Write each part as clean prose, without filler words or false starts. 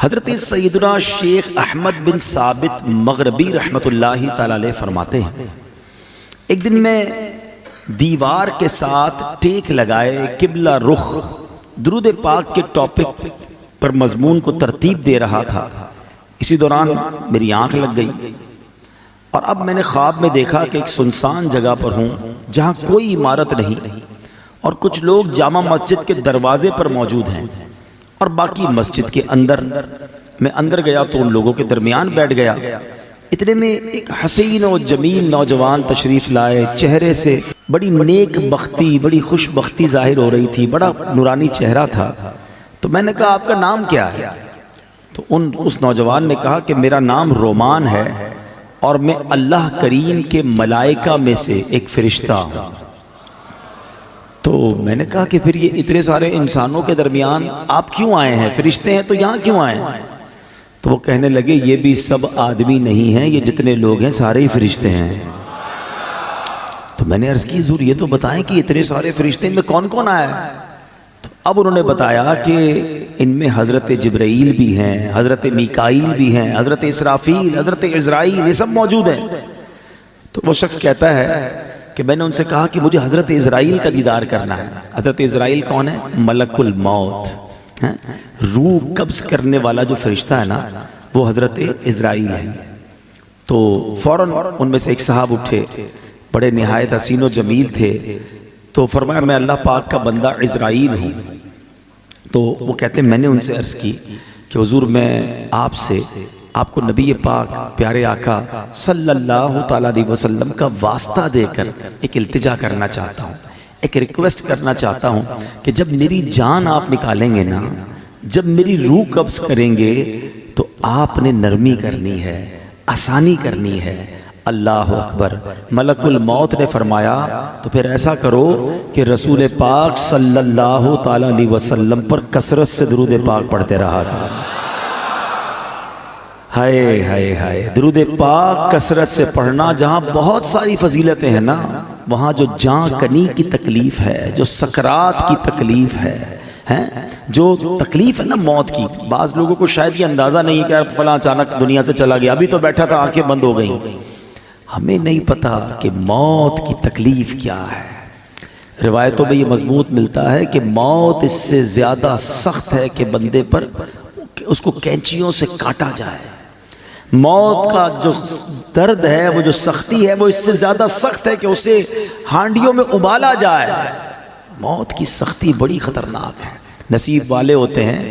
حضرت سیدنا شیخ احمد بن ثابت مغربی رحمت اللہ تعالی علیہ فرماتے ہیں، ایک دن میں دیوار کے ساتھ ٹیک لگائے قبلہ رخ درود پاک کے ٹاپک پر مضمون کو ترتیب دے رہا تھا۔ اسی دوران میری آنکھ لگ گئی اور اب میں نے خواب میں دیکھا کہ ایک سنسان جگہ پر ہوں جہاں کوئی عمارت نہیں اور کچھ لوگ جامع مسجد کے دروازے پر موجود ہیں اور باقی مسجد کے اندر۔ میں اندر گیا تو ان لوگوں کے درمیان بیٹھ گیا۔ اتنے میں ایک حسین و جمیل نوجوان تشریف لائے، چہرے سے بڑی نیک بختی، بڑی خوش بختی ظاہر ہو رہی تھی، بڑا نورانی چہرہ تھا۔ تو میں نے کہا آپ کا نام کیا ہے؟ تو اس نوجوان نے کہا کہ میرا نام رومان ہے اور میں اللہ کریم کے ملائکہ میں سے ایک فرشتہ ہوں۔ تو میں نے کہا کہ پھر یہ اتنے سارے انسانوں کے درمیان آپ کیوں آئے ہیں؟ فرشتے ہیں تو یہاں کیوں آئے ہیں؟ تو وہ کہنے لگے یہ بھی سب آدمی نہیں ہیں، یہ جتنے لوگ ہیں سارے ہی فرشتے ہیں۔ تو میں نے عرض کی حضور یہ تو بتائیں کہ اتنے سارے فرشتے میں کون کون آیا ہے؟ تو اب انہوں نے بتایا کہ ان میں حضرت جبرائیل بھی ہیں، حضرت میکائیل بھی ہیں، حضرت اسرافیل، حضرت عزرائیل، یہ سب موجود ہیں۔ تو وہ شخص کہتا ہے کہ میں نے ان سے کہا کہ مجھے حضرت عزرائیل کا دیدار کرنا ہے۔ حضرت عزرائیل کون ہے؟ ملک الموت، روح قبض کرنے والا جو فرشتہ ہے نا وہ حضرت عزرائیل ہے۔ تو فوراً ان میں سے ایک صاحب اٹھے، بڑے نہایت حسین و جمیل تھے، تو فرمایا میں اللہ پاک کا بندہ عزرائیل ہوں۔ تو وہ کہتے ہیں میں نے ان سے عرض کی کہ حضور میں آپ کو نبی پاک پیارے آقا صلی اللہ تعالیٰ علیہ وسلم کا واسطہ دے کر ایک التجا کرنا چاہتا ہوں، ایک ریکویسٹ کرنا چاہتا ہوں کہ جب میری جان آپ نکالیں گے نا، جب میری روح قبض کریں گے تو آپ نے نرمی کرنی ہے، آسانی کرنی ہے۔ اللہ اکبر۔ ملک الموت نے فرمایا تو پھر ایسا کرو کہ رسول پاک صلی اللہ تعالیٰ علیہ وسلم پر کثرت سے درود پاک پڑھتے رہا کرو۔ ہائے ہائے ہائے، درود پاک کثرت سے پڑھنا، جہاں بہت ساری فضیلتیں ہیں نا وہاں جو جان کنی کی تکلیف ہے، جو سکرات کی تکلیف ہے، جو تکلیف ہے نا موت کی، بعض لوگوں کو شاید یہ اندازہ نہیں کہ فلاں اچانک دنیا سے چلا گیا، ابھی تو بیٹھا تھا آنکھیں بند ہو گئیں۔ ہمیں نہیں پتا کہ موت کی تکلیف کیا ہے۔ روایتوں میں یہ مضبوط ملتا ہے کہ موت اس سے زیادہ سخت ہے کہ بندے پر اس کو کینچیوں سے کاٹا جائے۔ موت کا جو درد ہے، وہ جو سختی ہے، وہ اس سے زیادہ سخت ہے کہ اسے ہانڈیوں میں ابالا جائے۔ موت کی سختی بڑی خطرناک ہے۔ نصیب والے ہوتے ہیں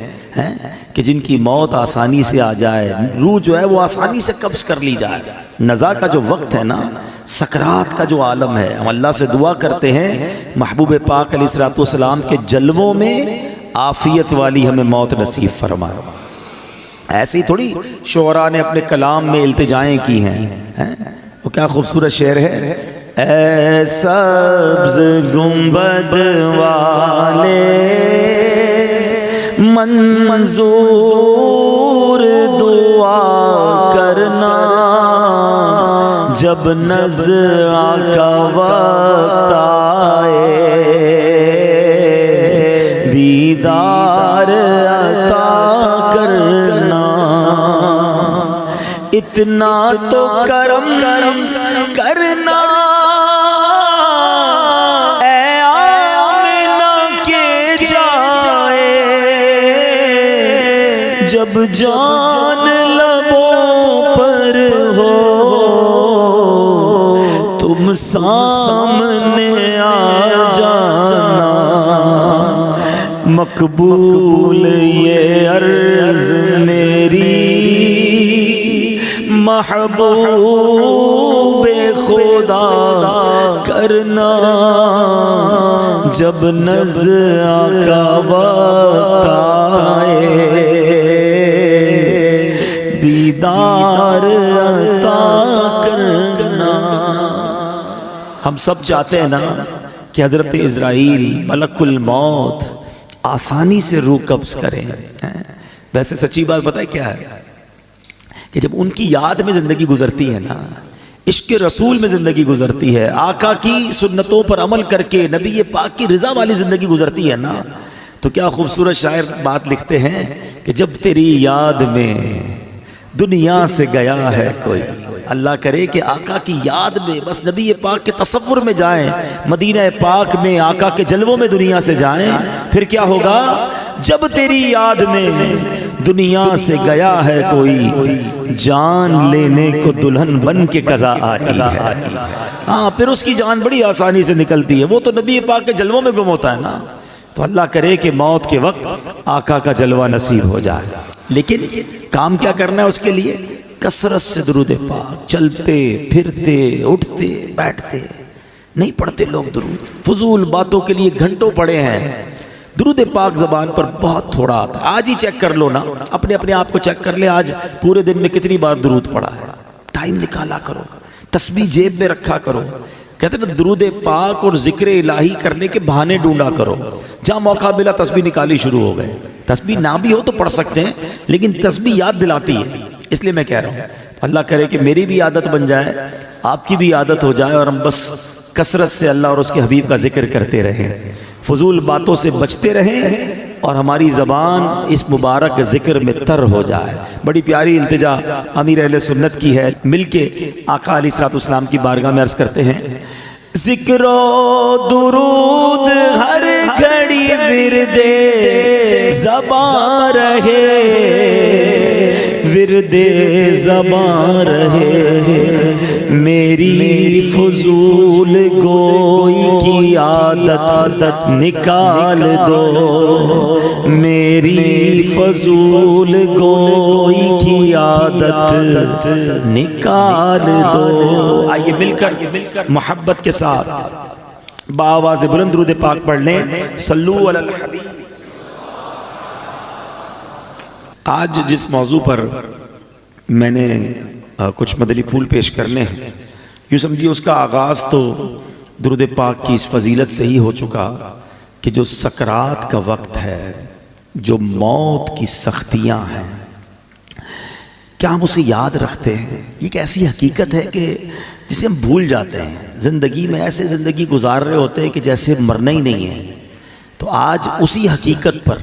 کہ جن کی موت آسانی سے آ جائے، روح جو ہے وہ آسانی سے قبض کر لی جائے۔ نزا کا جو وقت ہے نا، سکرات کا جو عالم ہے، ہم اللہ سے دعا کرتے ہیں محبوب پاک علیہ الصلوۃ والسلام کے جلووں میں عافیت والی ہمیں موت نصیب فرمائے۔ ایسی تھوڑی شعراء نے اپنے کلام میں التجائیں کی ہیں۔ وہ کیا خوبصورت شعر ہے، اے سبز گنبد والے منظور دعا کرنا، جب نزع کا وقت آئے دیدار عطا کرنا۔ اتنا تو کرم کرنا اے آمنہ کے جائے، جب جان لبوں پر ہو تم سامنے آ جانا۔ مقبول یہ عرض میری محبوب خدا کرنا، جب نزع کا وقت آئے دیدار عطا کرنا۔ ہم سب چاہتے ہیں نا کہ حضرت عزرائیل ملک الموت آسانی سے روح قبض کریں۔ ویسے سچی بات بتائیں کیا ہے کہ جب ان کی یاد میں زندگی گزرتی ہے نا، عشق رسول میں زندگی گزرتی ہے، آقا کی سنتوں پر عمل کر کے نبی پاک کی رضا والی زندگی گزرتی ہے نا، تو کیا خوبصورت شاعر بات لکھتے ہیں کہ جب تیری یاد میں دنیا سے گیا ہے کوئی، اللہ کرے کہ آقا کی یاد میں بس نبی پاک کے تصور میں جائیں، مدینہ پاک میں آقا کے جلووں میں دنیا سے جائیں، پھر کیا ہوگا؟ جب تیری یاد میں دنیا سے گیا ہے کوئی، جان لینے کو دلہن بن کے قضا آئی ہے۔ ہاں پھر اس کی جان بڑی آسانی سے نکلتی ہے، وہ تو نبی پاک کے جلووں میں گم ہوتا ہے نا۔ تو اللہ کرے کہ موت کے وقت آقا کا جلوہ نصیب ہو جائے، لیکن کام کیا کرنا ہے اس کے لیے؟ کثرت سے درود پاک، چلتے پھرتے اٹھتے بیٹھتے نہیں پڑھتے لوگ درود، فضول باتوں کے لیے گھنٹوں پڑے ہیں۔ درود پاک زبان پر بہت تھوڑا آتا ہے۔ آج ہی چیک کر لو نا، اپنے آپ کو چیک کر لے، آج پورے دن میں کتنی بار درود پڑھا ہے۔ ٹائم نکالا کرو، تسبیح جیب میں رکھا کرو۔ کہتے ہیں نا درود پاک اور ذکر الہی کرنے کے بہانے ڈھونڈا کرو، جہاں موقع ملا تسبیح نکالی شروع ہو گئے۔ تسبیح نہ بھی ہو تو پڑھ سکتے ہیں، لیکن تسبیح یاد دلاتی ہے، اس لیے میں کہہ رہا ہوں اللہ کرے کہ میری بھی عادت بن جائے، آپ کی بھی عادت ہو جائے، اور ہم بس کثرت سے اللہ اور اس کے حبیب کا ذکر کرتے رہیں، فضول باتوں سے بچتے رہیں، اور ہماری زبان اس مبارک ذکر میں تر ہو جائے۔ بڑی پیاری التجا امیر اہل سنت کی ہے، مل کے آقا علیہ الصلوۃ والسلام کی بارگاہ میں عرض کرتے ہیں، ذکر و درود ہر گھڑی ورد زباں رہے، ورد زباں رہے، میری فضول گوئی کی عادت نکال دو، میری فضول گوئی کی عادت نکال دو۔ آئیے مل کر محبت کے ساتھ بآواز بلند درود پاک پڑھ لیں، صلو علی الحبیب۔ آج جس موضوع پر میں نے کچھ مدنی پھول پیش کرنے ہیں، یوں سمجھیے اس کا آغاز تو درود پاک کی اس فضیلت سے ہی ہو چکا کہ جو سکرات کا وقت ہے، جو موت کی سختیاں ہیں، کیا ہم اسے یاد رکھتے ہیں؟ یہ ایک ایسی حقیقت ہے کہ جسے ہم بھول جاتے ہیں، زندگی میں ایسے زندگی گزار رہے ہوتے ہیں کہ جیسے مرنا ہی نہیں ہے۔ تو آج اسی حقیقت پر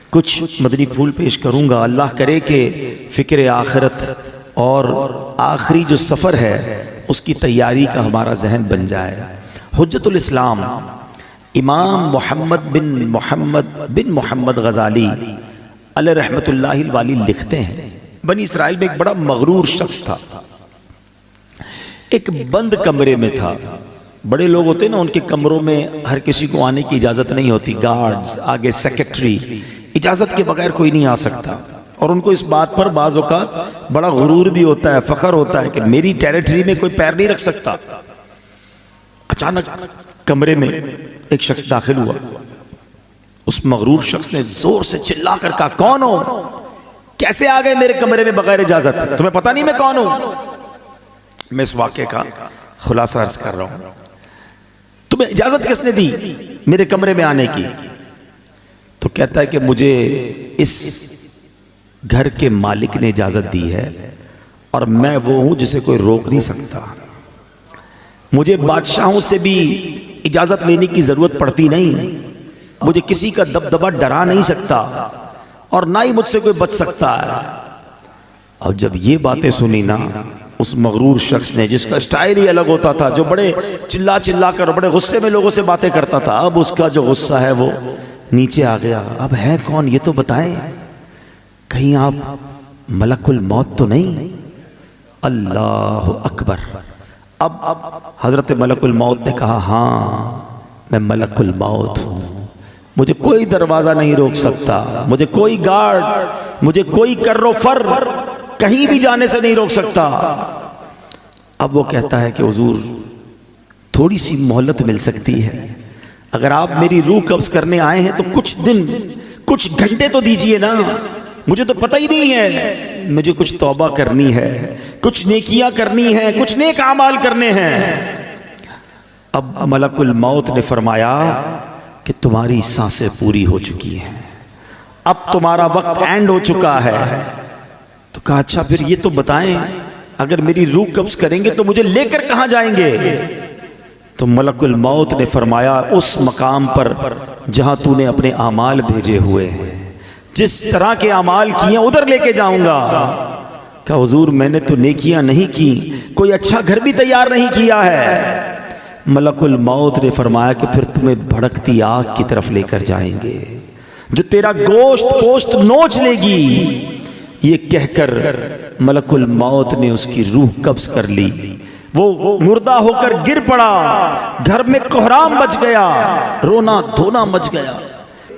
کچھ مدنی پھول پیش کروں گا۔ اللہ کرے کہ فکر آخرت اور آخری جو سفر ہے اس کی تیاری کا ہمارا ذہن بن جائے۔ حجت الاسلام امام محمد بن محمد غزالی علیہ رحمت اللہ الوالی لکھتے ہیں، بنی اسرائیل میں ایک بڑا مغرور شخص تھا، ایک بند کمرے میں تھا۔ بڑے لوگ ہوتے ہیں نا، ان کے کمروں میں ہر کسی کو آنے کی اجازت نہیں ہوتی، گارڈز آگے سیکرٹری، اجازت کے بغیر کوئی نہیں آ سکتا، اور ان کو اس بات پر بعض اوقات بڑا غرور بھی ہوتا ہے، فخر ہوتا ہے کہ میری ٹیریٹری میں کوئی پیر نہیں رکھ سکتا۔ اچانک کمرے میں ایک شخص داخل ہوا، اس مغرور شخص نے زور سے چلا کر کہا، کون ہو؟ کیسے آ گئے میرے کمرے میں بغیر اجازت؟ تمہیں پتہ نہیں میں کون ہوں؟ میں اس واقعے کا خلاصہ عرض کر رہا ہوں۔ تمہیں اجازت کس نے دی میرے کمرے میں آنے کی؟ تو کہتا ہے کہ مجھے اس گھر کے مالک نے اجازت دی ہے، اور میں وہ ہوں جسے کوئی روک نہیں سکتا۔ مجھے بادشاہوں سے بھی اجازت لینے کی ضرورت پڑتی نہیں، مجھے کسی کا دبدبہ ڈرا نہیں سکتا، اور نہ ہی مجھ سے کوئی بچ سکتا ہے۔ اور جب یہ باتیں سنی نا اس مغرور شخص نے، جس کا سٹائل ہی الگ ہوتا تھا، جو بڑے چلا کر بڑے غصے میں لوگوں سے باتیں کرتا تھا، اب اس کا جو غصہ ہے وہ نیچے آ گیا۔ اب ہے کون یہ تو بتائیں، کہیں آپ ملک الموت تو نہیں؟ اللہ اکبر۔ اب حضرت ملک الموت نے کہا، ہاں میں ملک الموت ہوں، مجھے کوئی دروازہ نہیں روک سکتا، مجھے کوئی گارڈ، مجھے کوئی کر و فر کہیں بھی جانے سے نہیں روک سکتا۔ اب وہ کہتا ہے کہ حضور تھوڑی سی مہلت مل سکتی ہے، اگر آپ میری روح قبض کرنے آئے ہیں تو کچھ دن کچھ گھنٹے تو دیجئے نا، مجھے تو پتہ ہی نہیں ہے، مجھے کچھ توبہ کرنی ہے، کچھ نیکیاں کرنی ہیں، کچھ نیک اعمال کرنے ہیں۔ اب ملک الموت نے فرمایا کہ تمہاری سانسیں پوری ہو چکی ہیں، اب تمہارا وقت اینڈ ہو چکا ہے۔ تو کہا اچھا پھر یہ تو بتائیں، اگر میری روح قبض کریں گے تو مجھے لے کر کہاں جائیں گے؟ تو ملک الموت نے فرمایا اس مقام پر جہاں تو نے اپنے اعمال بھیجے ہوئے ہیں، جس طرح کے اعمال کیے ادھر لے کے جاؤں گا۔ کہ حضور میں نے تو نیکیاں نہیں کی، کوئی اچھا گھر بھی تیار نہیں کیا ہے۔ ملک الموت نے فرمایا کہ پھر تمہیں بھڑکتی آگ کی طرف لے کر جائیں گے جو تیرا گوشت پوشت نوچ لے گی۔ یہ کہہ کر ملک الموت نے اس کی روح قبض کر لی، وہ مردہ ہو کر گر پڑا، گھر میں کوہرام مچ گیا، رونا دھونا مچ گیا۔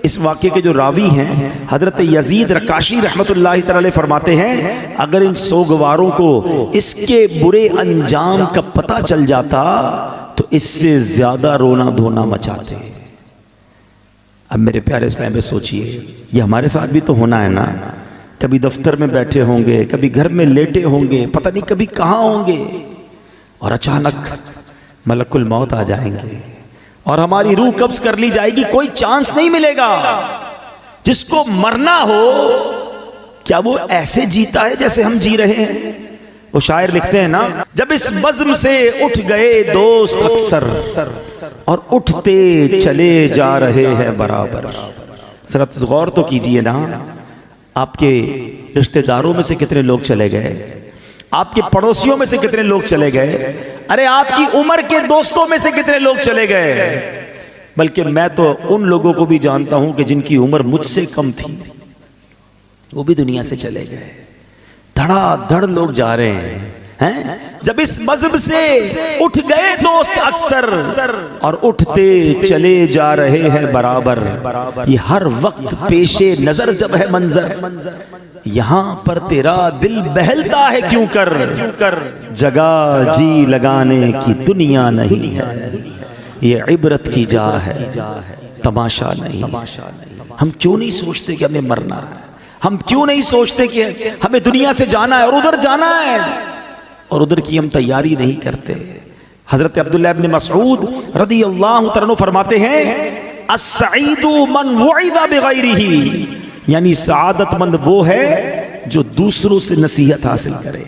اس واقعے کے جو راوی ہیں حضرت یزید رکاشی رحمت اللہ تعالی فرماتے ہیں اگر ان سوگواروں کو اس کے برے انجام کا پتہ چل جاتا تو اس سے زیادہ رونا دھونا مچاتے۔ اب میرے پیارے اسلام میں سوچئے یہ ہمارے ساتھ بھی تو ہونا ہے نا، کبھی دفتر میں بیٹھے ہوں گے، کبھی گھر میں لیٹے ہوں گے، پتہ نہیں کبھی کہاں ہوں گے، اور اچانک ملک الموت آ جائیں گے اور ہماری روح قبض کر لی جائے گی، کوئی چانس نہیں ملے گا۔ جس کو مرنا ہو کیا وہ ایسے جیتا ہے جیسے ہم جی رہے ہیں؟ وہ شاعر لکھتے ہیں نا، جب اس بزم سے اٹھ گئے دوست اکثر اور اٹھتے چلے جا رہے ہیں برابر۔ ذرا غور تو کیجئے نا، آپ کے رشتہ داروں میں سے کتنے لوگ چلے گئے، آپ کے پڑوسیوں میں سے کتنے لوگ چلے گئے، ارے آپ کی عمر کے دوستوں میں سے کتنے لوگ چلے گئے۔ بلکہ میں تو ان لوگوں کو بھی جانتا ہوں کہ جن کی عمر مجھ سے کم تھی، وہ بھی دنیا سے چلے گئے۔ دھڑا دھڑ لوگ جا رہے ہیں۔ جب اس مذہب سے اٹھ گئے دوست اکثر اور اٹھتے چلے جا رہے ہیں برابر، یہ ہر وقت پیش نظر جب ہے منظر، یہاں پر تیرا دل بہلتا ہے کیوں کر، جگہ جی لگانے کی دنیا نہیں ہے، یہ عبرت کی جا ہے تماشا نہیں۔ ہم کیوں نہیں سوچتے کہ ہمیں مرنا ہے؟ ہم کیوں نہیں سوچتے کہ ہمیں دنیا سے جانا ہے اور ادھر جانا ہے، اور ادھر کی ہم تیاری نہیں کرتے؟ حضرت عبداللہ ابن مسعود رضی اللہ عنہ فرماتے ہیں السعید من وعظ بغیرہ، یعنی سعادت مند وہ ہے جو دوسروں سے نصیحت حاصل کرے۔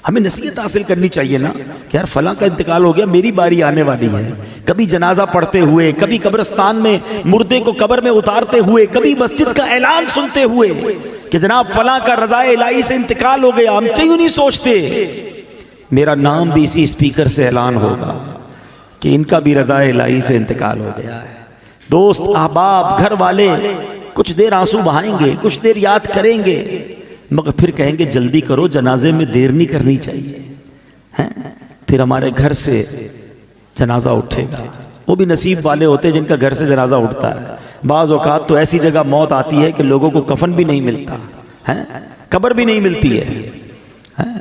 ہمیں نصیحت حاصل کرنی چاہیے نا کہ یار فلاں کا انتقال ہو گیا، میری باری آنے والی ہے۔ کبھی جنازہ پڑھتے ہوئے، کبھی قبرستان میں مردے کو قبر میں اتارتے ہوئے، کبھی مسجد کا اعلان سنتے ہوئے کہ جناب فلاں کا رضائے الہی سے انتقال ہو گیا، ہم کیوں نہیں سوچتے میرا نام بھی اسی اسپیکر سے اعلان ہوگا کہ ان کا بھی رضائے الہی سے انتقال ہو گیا ہے۔ دوست احباب گھر والے کچھ دیر آنسو بہائیں گے، کچھ دیر یاد کریں گے، مگر پھر کہیں گے جلدی کرو، جنازے میں دیر نہیں کرنی چاہیے۔ پھر ہمارے گھر سے جنازہ اٹھے گا، وہ بھی نصیب والے ہوتے ہیں جن کا گھر سے جنازہ اٹھتا ہے۔ بعض اوقات تو ایسی جگہ موت آتی ہے کہ لوگوں کو کفن بھی نہیں ملتا، قبر بھی نہیں ملتی ہے۔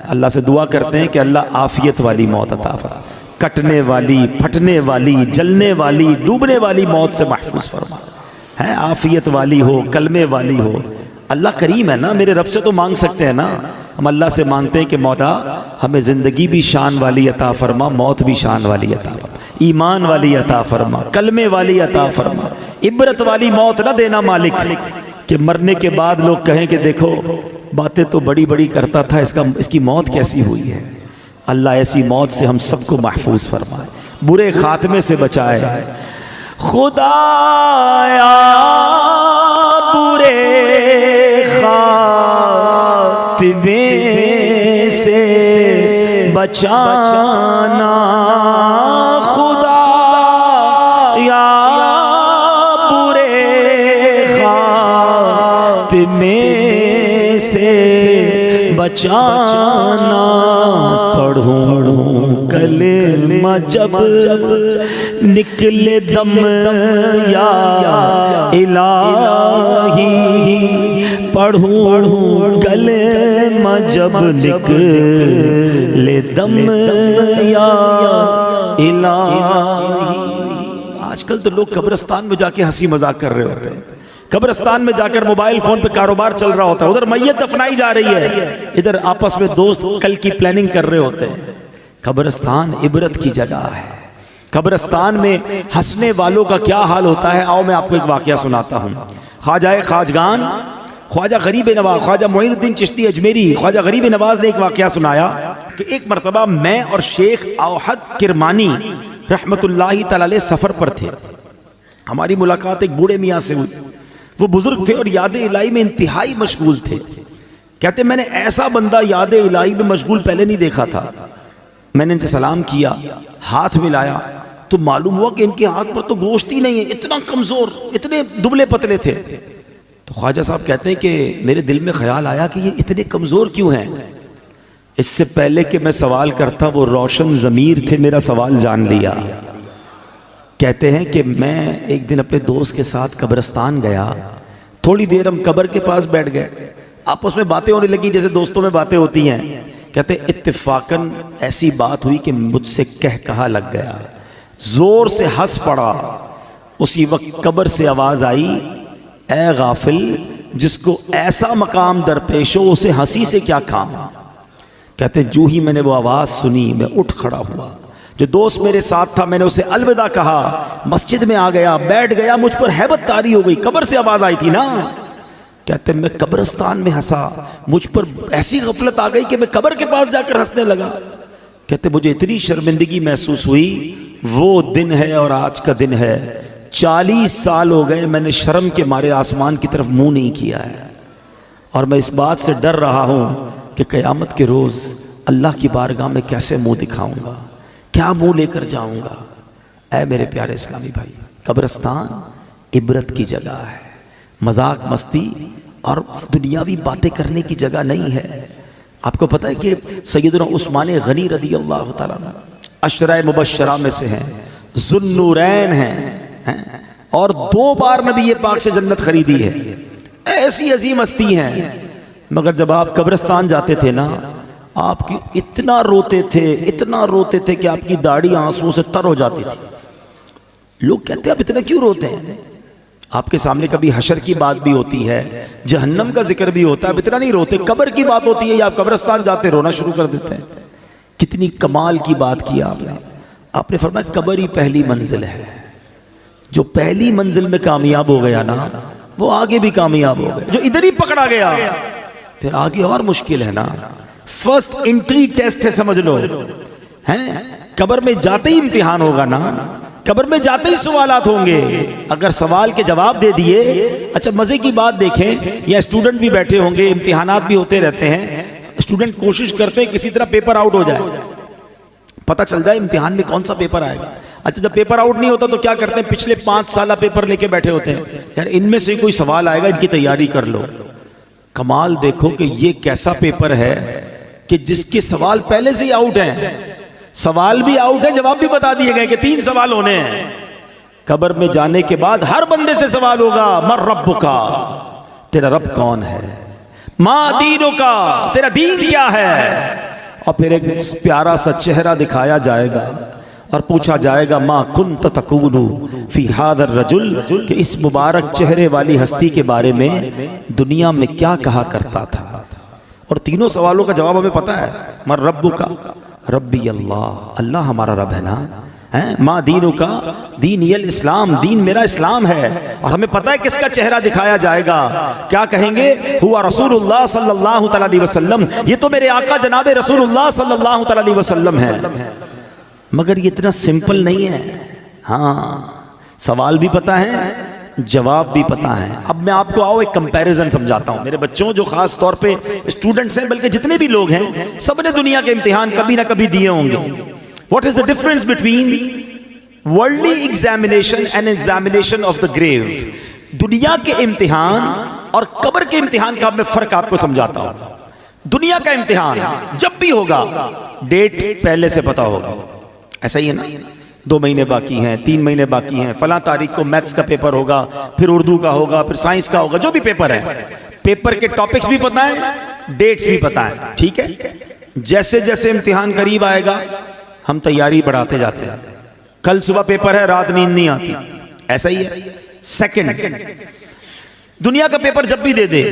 اللہ سے دعا کرتے ہیں کہ اللہ عافیت والی موت عطا فرما، کٹنے والی، پھٹنے والی، جلنے والی، ڈوبنے والی موت سے محفوظ فرما، عافیت والی ہو، کلمے والی ہو۔ اللہ کریم ہے نا، میرے رب سے تو مانگ سکتے ہیں نا، ہم اللہ سے مانگتے ہیں کہ مولا ہمیں زندگی بھی شان والی عطا فرما، موت بھی شان والی عطا فرما، ایمان والی عطا فرما، کلمے والی عطا فرما، عبرت والی موت نہ دینا مالک کہ مرنے کے بعد لوگ کہیں کہ دیکھو باتیں تو بڑی بڑی کرتا تھا، اس کی موت کیسی ہوئی ہے۔ اللہ ایسی موت سے ہم سب کو محفوظ فرمائے، برے خاتمے سے بچائے۔ خدایا برے خاتمے سے بچانا، خدایا برے خاتمے سے بچانا، پڑھوں کلمہ جب نکلے دم یا الہی، پڑھوں کلمہ جب نکلے دم یا الہی۔ آج کل تو لوگ قبرستان میں جا کے ہنسی مذاق کر رہے ہوتے ہیں، قبرستان میں جا کر موبائل فون پہ کاروبار چل رہا ہوتا ہے، ادھر میت دفنائی جا رہی ہے، ادھر آپس میں دوست کل کی پلاننگ کر رہے ہوتے ہیں۔ قبرستان عبرت کی جگہ ہے، قبرستان میں ہنسنے والوں کا کیا حال ہوتا ہے، آؤ میں آپ کو ایک واقعہ سناتا ہوں۔ خواجہ خواجگان خواجہ غریب نواز، خواجہ معین الدین چشتی اجمیری، خواجہ غریب نواز نے ایک واقعہ سنایا کہ ایک مرتبہ میں اور شیخ اوحد کرمانی رحمت اللہ تعالی علیہ سفر پر تھے۔ ہماری ملاقات ایک بوڑھے میاں سے ہوئی. وہ بزرگ تھے اور یاد الہی میں انتہائی مشغول تھے. کہتے میں نے ایسا بندہ یاد الہی میں مشغول پہلے نہیں دیکھا تھا. میں نے ان سے سلام کیا, ہاتھ ملایا تو معلوم ہوا کہ ان کے ہاتھ پر تو گوشت ہی نہیں ہے, اتنا کمزور, اتنے دبلے پتلے تھے. تو خواجہ صاحب کہتے ہیں کہ میرے دل میں خیال آیا کہ یہ اتنے کمزور کیوں ہیں. اس سے پہلے کہ میں سوال کرتا وہ روشن ضمیر تھے, میرا سوال جان لیا. کہتے ہیں کہ میں ایک دن اپنے دوست کے ساتھ قبرستان گیا, تھوڑی دیر ہم قبر کے پاس بیٹھ گئے, آپس میں باتیں ہونے لگی جیسے دوستوں میں باتیں ہوتی ہیں. کہتے ہیں اتفاقاً ایسی بات ہوئی کہ مجھ سے کہا لگ گیا, زور سے ہنس پڑا. اسی وقت قبر سے آواز آئی, اے غافل جس کو ایسا مقام درپیش ہو اسے ہنسی سے کیا کام. کہتے جو ہی میں نے وہ آواز سنی میں اٹھ کھڑا ہوا. جو دوست میرے ساتھ تھا میں نے اسے الوداع کہا, مسجد میں آ گیا, بیٹھ گیا. مجھ پر ہیبت طاری ہو گئی, قبر سے آواز آئی تھی نا. کہتے میں قبرستان میں ہنسا, مجھ پر ایسی غفلت آ گئی کہ میں قبر کے پاس جا کر ہنسنے لگا. کہتے مجھے اتنی شرمندگی محسوس ہوئی. وہ دن ہے اور آج کا دن ہے, 40 سال ہو گئے میں نے شرم کے مارے آسمان کی طرف منہ نہیں کیا ہے. اور میں اس بات سے ڈر رہا ہوں کہ قیامت کے روز اللہ کی بارگاہ میں کیسے منہ دکھاؤں گا, کیا منہ لے کر جاؤں گا. اے میرے پیارے اسلامی بھائی, قبرستان عبرت کی جگہ ہے, مذاق مستی اور دنیاوی باتیں کرنے کی جگہ نہیں ہے. آپ کو پتہ ہے کہ سیدنا عثمان غنی رضی اللہ تعالیٰ عشرہ مبشرہ میں سے ہیں, ذوالنورین ہیں, اور 2 بار نبی پاک سے جنت خریدی ہے. ایسی عظیم ہستی ہیں. مگر جب آپ قبرستان جاتے تھے نا, آپ کی اتنا روتے تھے کہ آپ کی داڑھی آنسوں سے تر ہو جاتی تھی. لوگ کہتے ہیں آپ اتنا کیوں روتے ہیں. آپ کے سامنے کبھی حشر کی بات بھی ہوتی ہے, جہنم کا ذکر بھی ہوتا ہے, اب اتنا نہیں روتے. قبر کی بات ہوتی ہے یا آپ قبرستان جاتے رونا شروع کر دیتے ہیں. کتنی کمال کی بات کیا آپ نے فرمایا قبر ہی پہلی منزل ہے. جو پہلی منزل میں کامیاب ہو گیا نا وہ آگے بھی کامیاب ہو گیا. جو ادھر ہی پکڑا گیا پھر آگے اور مشکل ہے نا. فرسٹ انٹری ٹیسٹ ہے سمجھ لو. قبر میں جاتے ہی امتحان ہوگا نا, قبر میں جاتے ہی سوالات ہوں گے. اگر سوال کے جواب دے دیے, اچھا مزے کی بات دیکھیں, یا اسٹوڈنٹ بھی بیٹھے ہوں گے, امتحانات بھی ہوتے رہتے ہیں, اسٹوڈنٹ کوشش کرتے ہیں کسی طرح پیپر آؤٹ ہو جائے, پتہ چل جائے امتحان میں کون سا پیپر آئے گا. اچھا جب پیپر آؤٹ نہیں ہوتا تو کیا کرتے ہیں, پچھلے 5 سالہ پیپر لے کے بیٹھے ہوتے ہیں, یار ان میں سے کوئی سوال آئے گا, ان کی تیاری کر لو. کمال دیکھو کہ یہ کیسا پیپر ہے کہ جس کے سوال پہلے سے ہی آؤٹ ہیں, سوال بھی آؤٹ ہے, جواب بھی بتا دیے گئے کہ 3 سوال ہونے ہیں. قبر میں جانے کے بعد ہر بندے سے سوال ہوگا, من ربک, تیرا رب کون ہے, ما دینک, تیرا دین کیا ہے. اور پھر ایک پیارا سا چہرہ دکھایا جائے گا اور پوچھا جائے گا ما کنت تقول فی ھذا الرجل, کہ اس مبارک چہرے والی ہستی کے بارے میں دنیا میں کیا کہا کرتا تھا. اور تینوں سوالوں کا جواب ہمیں پتہ ہے. من ربک, ربی اللہ, اللہ ہمارا رب ہے نا. ما دینک, دینی الاسلام, دین میرا اسلام ہے. اور ہمیں پتہ ہے کس کا چہرہ دکھایا جائے گا, کیا کہیں گے, ہوا رسول اللہ صلی اللہ تعالی علیہ وسلم, یہ تو میرے آقا جناب رسول اللہ صلی اللہ تعالی علیہ وسلم ہے. مگر یہ اتنا سمپل نہیں ہے. ہاں سوال بھی پتہ ہے, جواب بھی پتہ ہے. اب میں آپ کو آؤ ایک کمپیریزن سمجھاتا ہوں. میرے بچوں جو خاص طور پہ اسٹوڈنٹس ہیں, بلکہ جتنے بھی لوگ ہیں, سب نے دنیا کے امتحان کبھی نہ کبھی دیے ہوں گے. What is the difference between worldly examination and examination of the grave? دنیا کے امتحان اور قبر کے امتحان کا میں فرق آپ کو سمجھاتا ہوں. دنیا کا امتحان جب بھی ہوگا ڈیٹ پہلے سے پتا ہوگا, ایسا ہی ہے نا. 2 مہینے باقی ہیں, 3 مہینے باقی ہیں, فلاں تاریخ کو میتھس کا پیپر ہوگا, پھر اردو کا ہوگا, پھر سائنس کا ہوگا, جو بھی پیپر ہے, پیپر کے ٹاپکس بھی پتہ ہیں, ڈیٹس بھی پتہ ہیں. ٹھیک ہے, جیسے جیسے امتحان قریب آئے گا ہم تیاری بڑھاتے جاتے ہیں. کل صبح پیپر ہے, رات نیند نہیں آتی, ایسا ہی ہے. سیکنڈ, دنیا کا پیپر جب بھی دے دے,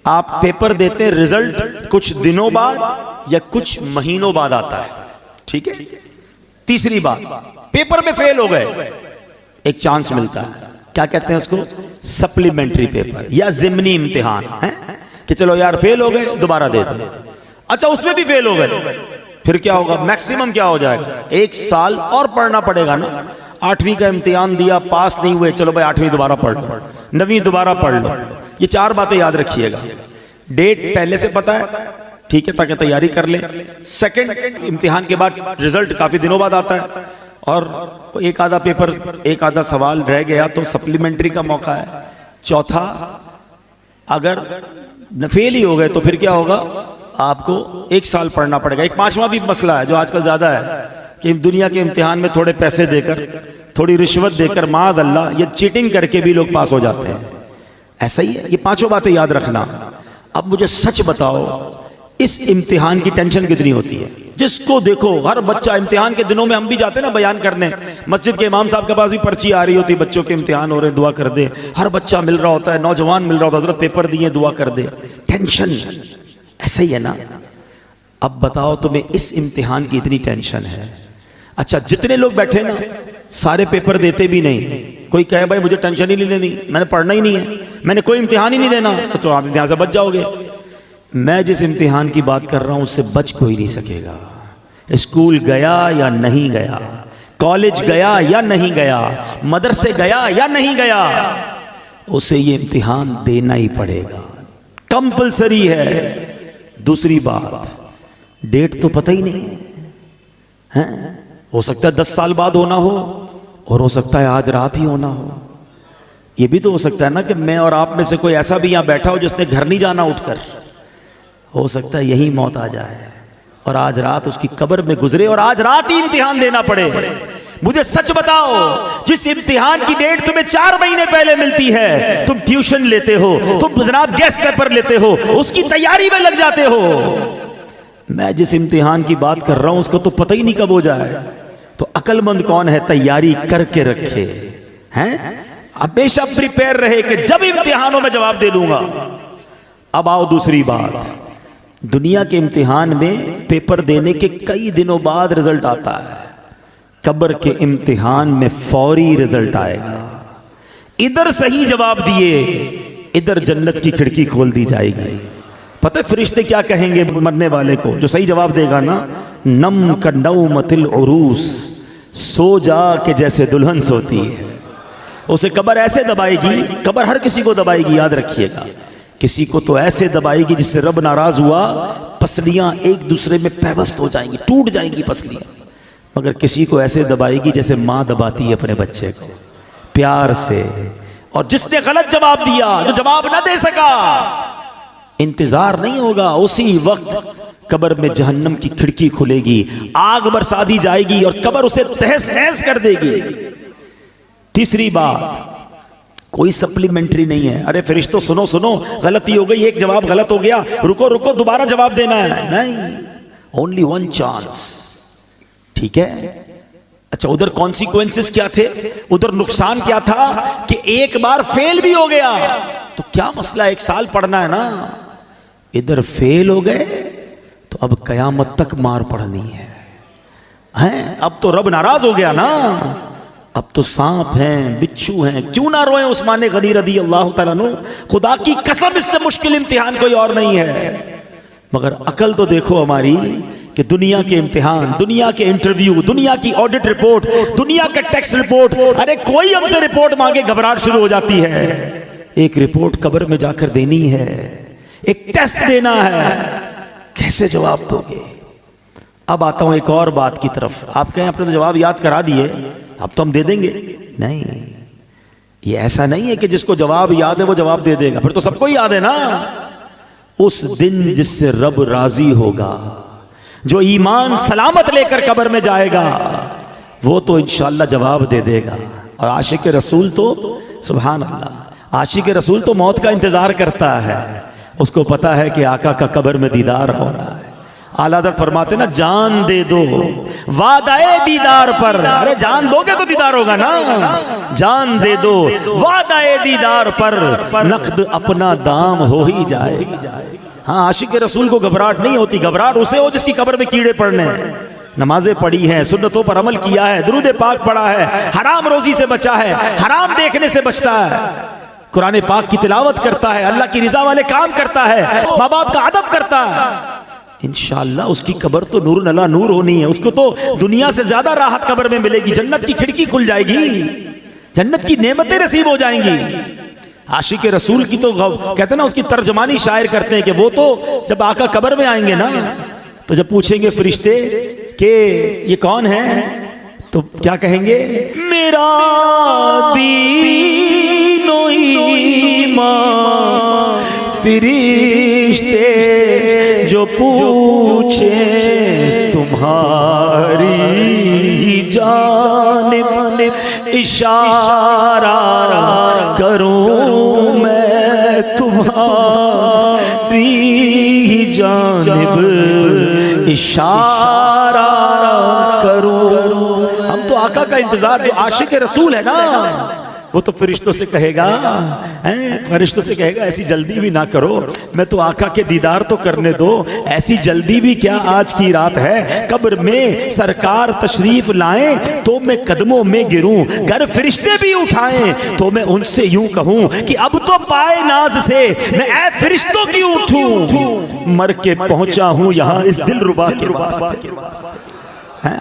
آپ پیپر دیتے ہیں, رزلٹ کچھ دنوں بعد یا کچھ مہینوں بعد آتا ہے. ٹھیک ہے. تیسری بات, پیپر میں فیل ہو گئے, ایک چانس ملتا ہے, کیا کہتے ہیں اس کو, سپلیمنٹری پیپر یا ضمنی امتحان, کہ چلو یار فیل ہو گئے دوبارہ دے دیں. اچھا اس میں بھی فیل ہو گئے, پھر کیا ہوگا؟ میکسیمم کیا ہو جائے گا؟ 1 سال اور پڑھنا پڑے گا نا. 8ویں کا امتحان دیا، پاس نہیں ہوئے، چلو بھائی 8ویں دوبارہ پڑھ لو، 9ویں دوبارہ پڑھ لو. یہ 4 باتیں یاد رکھیے گا. ڈیٹ پہلے سے پتا ہے، ٹھیک ہے، تاکہ تیاری کر لیں. سیکنڈ، امتحان کے بعد رزلٹ کافی دنوں بعد آتا ہے، اور ایک آدھا پیپر، ایک آدھا سوال رہ گیا تو سپلیمنٹری کا موقع ہے. چوتھا، اگر فیل ہی ہو گئے تو پھر کیا ہوگا؟ آپ کو 1 سال پڑھنا پڑے گا. ایک 5واں بھی مسئلہ ہے جو آج کل زیادہ ہے کہ دنیا کے امتحان میں تھوڑے پیسے دے کر، تھوڑی رشوت دے کر، معاذ اللہ، یہ چیٹنگ کر کے بھی لوگ پاس ہو جاتے ہیں. ایسا ہی ہے. یہ 5 باتیں یاد رکھنا. اب مجھے سچ بتاؤ، اس امتحان کی ٹینشن کتنی ہوتی ہے؟ جس کو دیکھو، ہر بچہ امتحان کے دنوں میں ہم بھی جاتے ہیں نا بیان کرنے، مسجد کے امام صاحب کے پاس بھی پرچی آ رہی ہوتی، بچوں کے امتحان ہو رہے، دعا کر دے. ہر بچہ مل رہا ہوتا ہے، نوجوان مل رہا ہوتا ہے، حضرت پیپر دیے، دعا کر دے. ٹینشن ایسا ہی ہے نا. اب بتاؤ تمہیں اس امتحان کی اتنی ٹینشن ہے. اچھا، جتنے لوگ بیٹھے نا سارے پیپر دیتے بھی نہیں. کوئی کہے بھائی مجھے ٹینشن ہی نہیں لینی، میں نے پڑھنا ہی نہیں ہے، میں نے کوئی امتحان ہی نہیں دینا، تو آپ امتحان سے بچ جاؤ گے. میں جس امتحان کی بات کر رہا ہوں اس سے بچ کوئی نہیں سکے گا. اسکول گیا یا نہیں گیا، کالج گیا یا نہیں گیا، مدرسے گیا یا نہیں گیا، اسے یہ امتحان دینا ہی پڑے گا، کمپلسری ہے. دوسری بات، ڈیٹ تو پتہ ہی نہیں ہے. ہو سکتا ہے 10 سال بعد ہونا ہو، اور ہو سکتا ہے آج رات ہی ہونا ہو. یہ بھی تو ہو سکتا ہے نا کہ میں اور آپ میں سے کوئی ایسا بھی یہاں بیٹھا ہو جس نے گھر نہیں جانا اٹھ کر. ہو سکتا ہے یہی موت آ جائے اور آج رات اس کی قبر میں گزرے اور آج رات ہی امتحان دینا پڑے. مجھے سچ بتاؤ، جس امتحان کی ڈیٹ تمہیں 4 مہینے پہلے ملتی ہے، تم ٹیوشن لیتے ہو، تم جناب گیسٹ پیپر لیتے ہو، اس کی تیاری میں لگ جاتے ہو. میں جس امتحان کی بات کر رہا ہوں اس کو تو پتہ ہی نہیں کب ہو جائے. تو عقل مند کون ہے؟ تیاری کر کے رکھے ہیں، ہمیشہ پریپیئر رہے کہ جب امتحانوں میں جواب دے دوں گا. اب آؤ دوسری بات. دنیا کے امتحان میں پیپر دینے کے کئی دنوں بعد رزلٹ آتا ہے. قبر کے امتحان میں فوری رزلٹ آئے گا. ادھر صحیح جواب دیے، ادھر جنت کی کھڑکی کھول دی جائے گی. پتہ فرشتے کیا کہیں گے مرنے والے کو جو صحیح جواب دے گا نا؟ نم کا نومت العروس، سو جا کہ جیسے دلہن سوتی ہے. اسے قبر ایسے دبائے گی، قبر ہر کسی کو دبائے گی، یاد رکھیے گا. کسی کو تو ایسے دبائے گی جس سے رب ناراض ہوا، پسلیاں ایک دوسرے میں پیوست ہو جائیں گی، ٹوٹ جائیں گی پسلیاں. مگر کسی کو ایسے دبائے گی جیسے ماں دباتی ہے اپنے بچے کو، پیار سے. اور جس نے غلط جواب دیا، جو جواب نہ دے سکا، انتظار نہیں ہوگا، اسی وقت قبر میں جہنم کی کھڑکی کھلے گی، آگ برسا دی جائے گی اور قبر اسے تہس نہس کر دے گی. تیسری بات، کوئی سپلیمنٹری نہیں ہے. ارے فرشتوں سنو سنو، غلطی ہو گئی، ایک جواب غلط ہو گیا، رکو رکو، دوبارہ جواب دینا ہے. نہیں، اونلی 1 چانس. ٹھیک ہے. اچھا، ادھر کانسیکوینسز کیا تھے؟ ادھر نقصان کیا تھا کہ ایک بار فیل بھی ہو گیا تو کیا مسئلہ، 1 سال پڑھنا ہے نا. ادھر فیل ہو گئے تو اب قیامت تک مار پڑنی ہے. اب تو رب ناراض ہو گیا نا. اب تو سانپ ہیں، بچھو ہیں. کیوں نہ روئیں عثمان غنی رضی اللہ تعالیٰ عنہ، خدا کی قسم اس سے مشکل امتحان کوئی اور نہیں ہے. مگر عقل تو دیکھو ہماری کہ دنیا کے امتحان، دنیا کے انٹرویو، دنیا کی آڈٹ رپورٹ، دنیا کا ٹیکس رپورٹ، ارے کوئی ہم سے رپورٹ مانگے گھبراہٹ شروع ہو جاتی ہے. ایک رپورٹ قبر میں جا کر دینی ہے، ایک ٹیسٹ دینا ہے، کیسے جواب دو گے؟ اب آتا ہوں ایک اور بات کی طرف. آپ کہیں اپنے تو جواب یاد کرا دیے، اب تو ہم دے دیں گے. نہیں، یہ ایسا نہیں ہے کہ جس کو جواب یاد ہے وہ جواب دے دے گا، پھر تو سب کو یاد ہے نا. اس دن جس سے رب راضی ہوگا، جو ایمان سلامت لے کر قبر میں جائے گا، وہ تو انشاءاللہ جواب دے دے گا. اور عاشق رسول تو سبحان اللہ، عاشق رسول تو موت کا انتظار کرتا ہے. اس کو پتا ہے کہ آقا کا قبر میں دیدار ہونا ہے. اعلیٰ حضرت فرماتے نا، جان دے دو وعدہ دیدار پر. ارے جان دو گے تو دیدار ہوگا نا. جان دے دو وعدہ دیدار پر، نقد اپنا دام ہو ہی جائے گا. ہاں، عاشق رسول کو گھبراہٹ نہیں ہوتی. گھبراہٹ اسے ہو جس کی قبر میں کیڑے پڑنے ہیں. نمازیں پڑھی ہیں، سنتوں پر عمل کیا ہے، درود پاک پڑھا ہے، حرام روزی سے بچا ہے، حرام دیکھنے سے بچتا ہے، قرآن پاک کی تلاوت کرتا ہے، اللہ کی رضا والے کام کرتا ہے، ماں باپ کا ادب کرتا ہے. انشاءاللہ اس کی قبر تو نور نلا نور ہونی ہے، اس کو تو دنیا سے زیادہ راحت قبر میں ملے گی، جنت کی کھڑکی کھل جائے گی، جنت کی نعمتیں نصیب ہو جائیں گی۔ عاشق رسول کی تو کہتے ہیں نا، اس کی ترجمانی شاعر کرتے ہیں کہ وہ تو جب آقا قبر میں آئیں گے نا تو جب پوچھیں گے فرشتے کہ یہ کون ہے تو کیا کہیں گے؟ میرا دین و ایمان فرشتے جو پوچھیں تمہاری جانب اشارہ کروں میں تمہاری جانب اشارہ کروں۔ ہم تو آقا کا انتظار، جو عاشق رسول ہے نا وہ تو فرشتوں سے کہے گا، فرشتوں سے کہے گا ایسی جلدی بھی نہ کرو، میں تو آقا کے دیدار تو کرنے دو، ایسی جلدی بھی کیا، آج کی رات ہے، قبر میں سرکار تشریف لائیں تو میں قدموں میں گروں، گر فرشتے بھی اٹھائیں تو میں ان سے یوں کہوں کہ اب تو پائے ناز سے میں اے فرشتوں کی اٹھوں، مر کے پہنچا ہوں یہاں اس دل ربا کے واسطے۔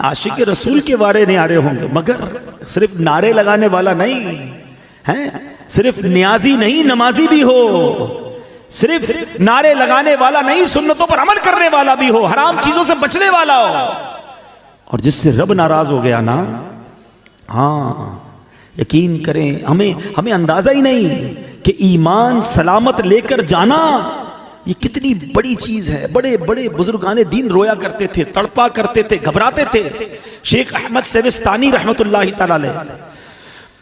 عاشق رسول کے بارے نعرے ہوں گے، مگر صرف نعرے لگانے والا نہیں ہے، صرف نیازی نہیں نمازی بھی ہو، صرف نعرے لگانے والا نہیں سنتوں پر عمل کرنے والا بھی ہو، حرام چیزوں سے بچنے والا ہو۔ اور جس سے رب ناراض ہو گیا نا، ہاں یقین کریں ہمیں اندازہ ہی نہیں کہ ایمان سلامت لے کر جانا یہ کتنی بڑی چیز ہے۔ بڑے بڑے بزرگان دین رویا کرتے تھے، تڑپا کرتے تھے، گھبراتے تھے۔ شیخ احمد سیوستانی رحمت اللہ تعالی علیہ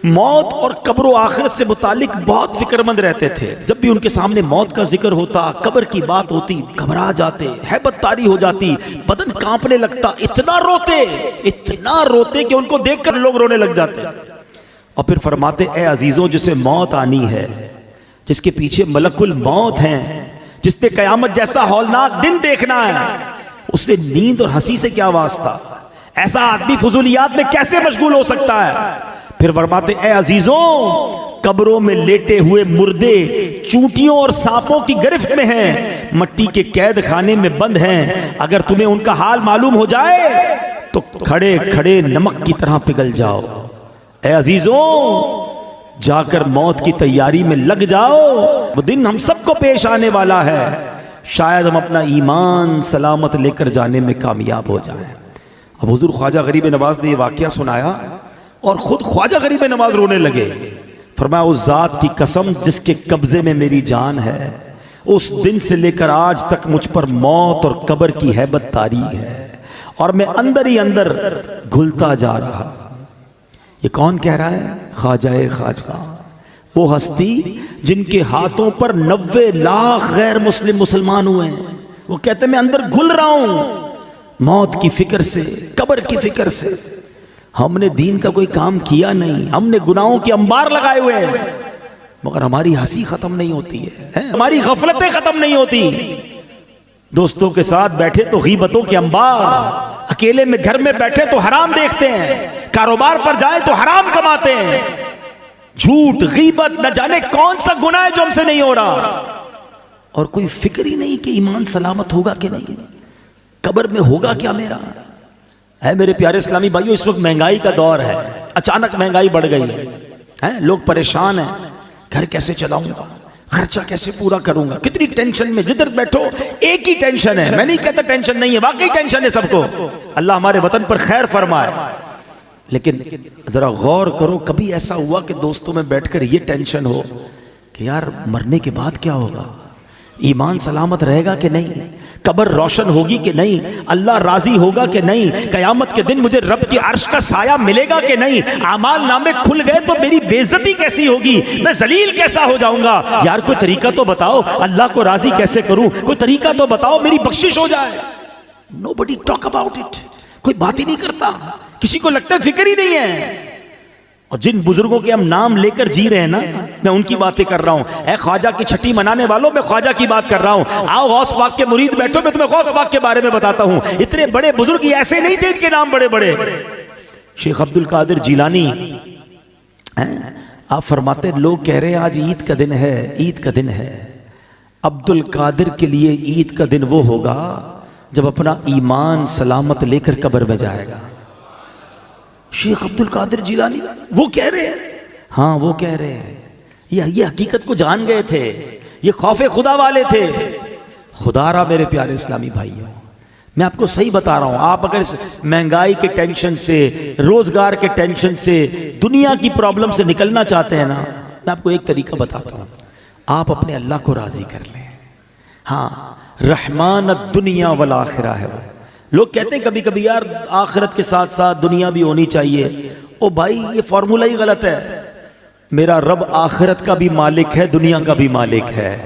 موت اور قبر و آخرت سے متعلق بہت فکر مند رہتے تھے۔ جب بھی ان کے سامنے موت کا ذکر ہوتا، قبر کی بات ہوتی، گھبرا جاتے، ہیبت طاری ہو جاتی، بدن کانپنے لگتا، اتنا روتے کہ ان کو دیکھ کر لوگ رونے لگ جاتے۔ اور پھر فرماتے اے عزیزوں، جسے موت آنی ہے، جس کے پیچھے ملک الموت ہیں، جس نے قیامت جیسا ہولناک دن دیکھنا ہے، اس سے نیند اور ہنسی سے کیا واسطہ؟ ایسا آدمی فضولیات میں کیسے مشغول ہو سکتا ہے؟ پھر فرماتے اے عزیزوں، قبروں میں لیٹے ہوئے مردے چونٹیوں اور سانپوں کی گرفت میں ہیں، مٹی کے قید خانے میں بند ہیں، اگر تمہیں ان کا حال معلوم ہو جائے تو کھڑے کھڑے نمک کی طرح پگھل جاؤ۔ اے عزیزوں، جا کر موت کی تیاری میں لگ جاؤ، وہ دن ہم سب کو پیش آنے والا ہے، شاید ہم اپنا ایمان سلامت لے کر جانے میں کامیاب ہو جائیں۔ اب حضور خواجہ غریب نواز نے یہ واقعہ سنایا اور خود خواجہ غریب نواز رونے لگے۔ فرمایا اس ذات کی قسم جس کے قبضے میں میری جان ہے، اس دن سے لے کر آج تک مجھ پر موت اور قبر کی ہیبت طاری ہے اور میں اندر ہی اندر گھلتا جا رہا۔ یہ کون کہہ رہا ہے؟ خواجہ خواجہ، وہ ہستی جن کے ہاتھوں پر 90 لاکھ غیر مسلم مسلمان ہوئے ہیں۔ وہ کہتے ہیں میں اندر گھل رہا ہوں موت کی فکر سے، قبر کی فکر سے۔ ہم نے دین کا کوئی کام کیا نہیں، ہم نے گناہوں کے انبار لگائے ہوئے ہیں، مگر ہماری ہنسی ختم نہیں ہوتی ہے، ہماری غفلتیں ختم نہیں ہوتی۔ دوستوں کے ساتھ بیٹھے تو غیبتوں کے انبار، اکیلے میں گھر میں بیٹھے تو حرام دیکھتے ہیں، کاروبار پر جائیں تو حرام کماتے ہیں، جھوٹ غیبت نہ جانے کون سا گناہ ہے جو ہم سے نہیں ہو رہا، اور کوئی فکر ہی نہیں کہ ایمان سلامت ہوگا کہ نہیں، قبر میں ہوگا کیا میرا۔ ہے میرے پیارے اسلامی بھائیو، اس وقت مہنگائی کا دور ہے، اچانک مہنگائی بڑھ گئی ہے، لوگ پریشان ہیں، گھر کیسے چلاؤں گا، خرچہ کیسے پورا کروں گا، کتنی ٹینشن میں، جدھر بیٹھو ایک ہی ٹینشن ہے۔ میں نہیں کہتا ٹینشن نہیں ہے، واقعی ٹینشن ہے سب کو، اللہ ہمارے وطن پر خیر فرمائے، لیکن ذرا غور کرو، کبھی ایسا ہوا کہ دوستوں میں بیٹھ کر یہ ٹینشن ہو کہ یار مرنے کے بعد کیا ہوگا، ایمان سلامت رہے گا کہ نہیں، قبر روشن ہوگی کہ نہیں، اللہ راضی ہوگا کہ نہیں، قیامت کے دن مجھے رب کی عرش کا سایہ ملے گا کہ نہیں، اعمال نامے کھل گئے تو میری بے عزتی کیسی ہوگی، میں ذلیل کیسا ہو جاؤں گا، یار کوئی طریقہ تو بتاؤ، اللہ کو راضی کیسے کروں، کوئی طریقہ تو بتاؤ میری بخشش ہو جائے۔ Nobody talk about it، کوئی بات ہی نہیں کرتا، کسی کو لگتا ہے فکر ہی نہیں ہے۔ اور جن بزرگوں کے ہم نام لے کر جی رہے ہیں نا، میں ان کی باتیں کر رہا ہوں۔ اے خواجہ کی چھٹی منانے والوں، میں خواجہ کی بات کر رہا ہوں۔ آؤ غوث پاک کے مرید بیٹھو، میں تمہیں غوث پاک کے بارے میں بتاتا ہوں۔ اتنے بڑے بزرگ ایسے نہیں تھے، ان کے نام بڑے بڑے۔ شیخ عبد القادر جیلانی، آپ فرماتے لوگ کہہ رہے ہیں آج عید کا دن ہے، عید کا دن ہے۔ عبد القادر کے لیے عید کا دن وہ ہوگا جب اپنا ایمان سلامت لے کر قبر میں جائے گا. شیخ عبد القادر جیلانی وہ کہہ رہے ہیں, ہاں وہ کہہ رہے ہیں, یہ حقیقت کو جان گئے تھے, یہ خوف خدا والے تھے. خدا را میرے پیارے اسلامی بھائیوں, میں آپ کو صحیح بتا رہا ہوں, آپ اگر مہنگائی کے ٹینشن سے, روزگار کے ٹینشن سے, دنیا کی پرابلم سے نکلنا چاہتے ہیں نا, میں آپ کو ایک طریقہ بتاتا ہوں, آپ اپنے اللہ کو راضی کر لیں. ہاں, رحمان الدنیا والآخرہ ہے وہ. لوگ کہتے ہیں کبھی کبھی یار آخرت کے ساتھ ساتھ دنیا بھی ہونی چاہیے. او بھائی یہ فارمولہ ہی غلط ہے. میرا رب آخرت کا بھی مالک ہے, دنیا کا بھی مالک ہے.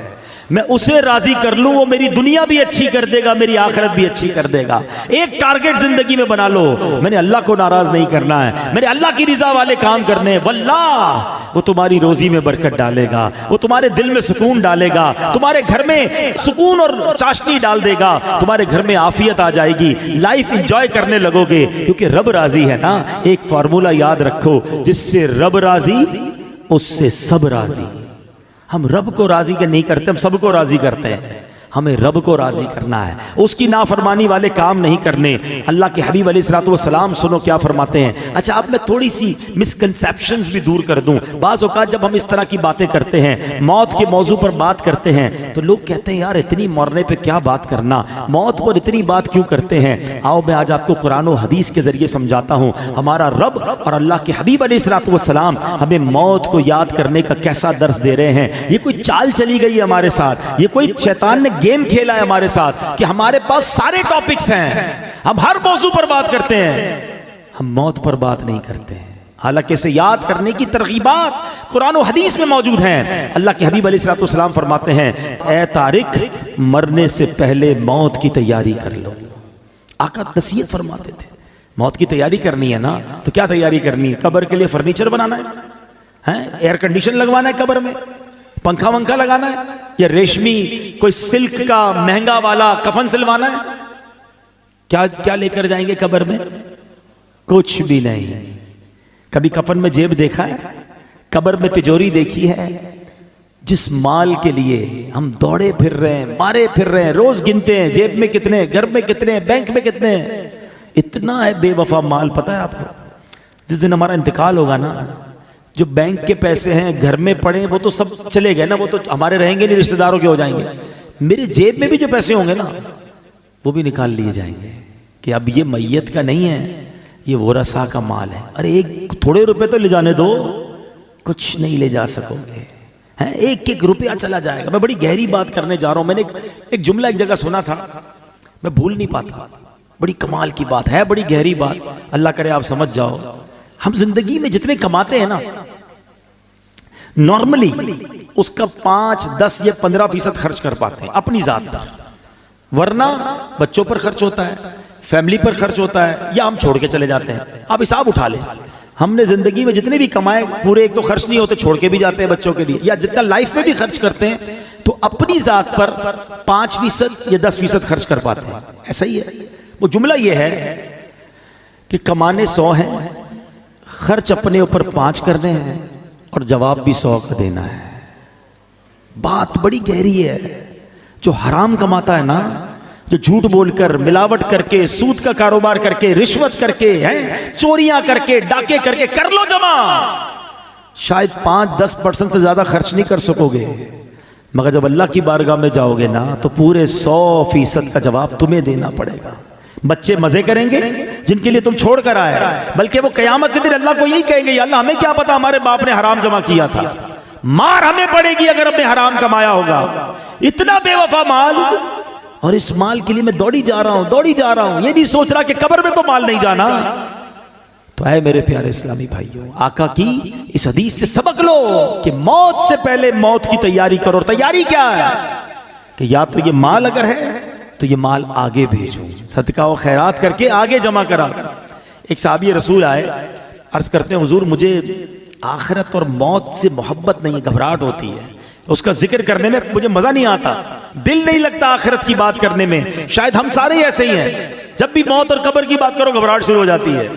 میں اسے راضی کر لوں, وہ میری دنیا بھی اچھی کر دے گا, میری آخرت بھی اچھی کر دے گا. ایک ٹارگٹ زندگی میں بنا لو, میں نے اللہ کو ناراض نہیں کرنا ہے, میں نے اللہ کی رضا والے کام کرنے ہیں. واللہ وہ تمہاری روزی میں برکت ڈالے گا, وہ تمہارے دل میں سکون ڈالے گا, تمہارے گھر میں سکون اور چاشنی ڈال دے گا, تمہارے گھر میں عافیت آ جائے گی, لائف انجوائے کرنے لگو گے, کیونکہ رب راضی ہے نا. ایک فارمولہ یاد رکھو, جس سے رب راضی اس سے سب راضی. ہم رب کو راضی نہیں کرتے, ہم سب کو راضی کرتے ہیں. ہمیں رب کو راضی کرنا ہے, اس کی نافرمانی والے کام نہیں کرنے. اللہ کے حبیب علیہ الصلوۃ والسلام سنو کیا فرماتے ہیں. اچھا اب میں تھوڑی سی مسکنسیپشنز بھی دور کر دوں. بعض اوقات جب ہم اس طرح کی باتیں کرتے ہیں, موت کے موضوع پر بات کرتے ہیں, تو لوگ کہتے ہیں یار اتنی مرنے پہ کیا بات کرنا, موت پر اتنی بات کیوں کرتے ہیں. آؤ میں آج آپ کو قرآن و حدیث کے ذریعے سمجھاتا ہوں ہمارا رب اور اللہ کے حبیب علیہ الصلوۃ والسلام ہمیں موت کو یاد کرنے کا کیسا درس دے رہے ہیں. یہ کوئی چال چلی گئی ہے ہمارے ساتھ, یہ کوئی شیطان نے گیم کھیلا ہے ہمارے ساتھ کہ ہمارے پاس سارے ٹاپکس ہیں, ہم ہر موضوع پر بات کرتے ہیں, ہم موت پر بات نہیں کرتے ہیں. حالانکہ اسے یاد کرنے کی ترغیبات قرآن و حدیث میں موجود ہیں. اللہ کے حبیب علیہ الصلوۃ والسلام فرماتے ہیں, اے طارق مرنے سے پہلے موت کی تیاری کر لو. آقا نصیحت فرماتے تھے, موت کی تیاری کرنی ہے نا, تو کیا تیاری کرنی ہے؟ قبر کے لیے فرنیچر بنانا ہے, ایئر کنڈیشن لگوانا ہے قبر میں, پنکھا ونکھا لگانا ہے, یا ریشمی کوئی سلک کا مہنگا والا کفن سلوانا ہے؟ کیا لے کر جائیں گے قبر میں؟ کچھ بھی نہیں. کبھی کفن میں جیب دیکھا ہے؟ قبر میں تجوری دیکھی ہے؟ جس مال کے لیے ہم دوڑے پھر رہے ہیں, مارے پھر رہے ہیں, روز گنتے ہیں جیب میں کتنے, گھر میں کتنے, بینک میں کتنے, اتنا ہے بے وفا مال. پتہ ہے آپ کو جس دن ہمارا انتقال ہوگا نا, جو بینک کے پیسے ہیں گھر میں پڑے وہ تو سب چلے گئے نا, وہ تو ہمارے رہیں گے نہیں, رشتہ داروں کے ہو جائیں گے. میرے جیب میں بھی جو پیسے ہوں گے نا وہ بھی نکال لیے جائیں گے کہ اب یہ میت کا نہیں ہے, یہ ورثہ کا مال ہے. ارے ایک تھوڑے روپے تو لے جانے دو, کچھ نہیں لے جا سکو گے, ایک ایک روپیہ چلا جائے گا. میں بڑی گہری بات کرنے جا رہا ہوں. میں نے ایک جملہ ایک جگہ سنا تھا, میں بھول نہیں پاتا, بڑی کمال کی بات ہے, بڑی گہری بات, اللہ کرے آپ سمجھ جاؤ. ہم زندگی میں جتنے کماتے ہیں نا, نارملی اس کا 5, 10 یا 15% خرچ کر پاتے ہیں اپنی ذات پر, ورنہ بچوں پر خرچ ہوتا ہے, فیملی پر خرچ ہوتا ہے, یا ہم چھوڑ کے چلے جاتے ہیں. آپ حساب اٹھا لیں, ہم نے زندگی میں جتنے بھی کمائے پورے ایک تو خرچ نہیں ہوتے, چھوڑ کے بھی جاتے ہیں بچوں کے لیے, یا جتنا لائف میں بھی خرچ کرتے ہیں تو اپنی ذات پر 5% یا 10% خرچ کر پاتے ہیں. ایسا ہی ہے. وہ جملہ یہ ہے کہ کمانے 100 ہیں, خرچ اپنے اوپر 5 کرنے ہیں, اور جواب بھی 100 کا دینا ہے. بات بڑی گہری ہے. جو حرام کماتا ہے نا, جو جھوٹ بول کر, ملاوٹ کر کے, سود کا کاروبار کر کے, رشوت کر کے, چوریاں کر کے, ڈاکے کر کے, کر لو جمع, شاید 5-10% سے زیادہ خرچ نہیں کر سکو گے, مگر جب اللہ کی بارگاہ میں جاؤ گے نا تو پورے 100% کا جواب تمہیں دینا پڑے گا. بچے مزے کریں گے جن کے لیے تم چھوڑ کر آئے, بلکہ وہ قیامت کے دن اللہ کو یہی کہیں گے, یا اللہ ہمیں کیا پتا ہمارے باپ نے حرام جمع کیا تھا, مار ہمیں پڑے گی اگر ہم نے حرام کمایا ہوگا. اتنا بے وفا مال, اور اس مال کے لیے میں دوڑی جا رہا ہوں, یہ نہیں سوچ رہا کہ قبر میں تو مال نہیں جانا. تو اے میرے پیارے اسلامی بھائیوں, آقا کی اس حدیث سے سبق لو کہ موت سے پہلے موت کی تیاری کرو. اور تیاری کیا ہے کہ یا تو یہ مال اگر ہے تو یہ مال آگے بھیجو, صدقہ و خیرات کر کے آگے جمع کرا. ایک صحابی رسول آئے, عرض کرتے ہیں حضور مجھے آخرت اور موت سے محبت نہیں ہے, گھبراہٹ ہوتی ہے, اس کا ذکر کرنے میں مجھے مزہ نہیں آتا, دل نہیں لگتا آخرت کی بات کرنے میں. شاید ہم سارے ایسے ہی ہیں, جب بھی موت اور قبر کی بات کرو گھبراہٹ شروع ہو جاتی ہے.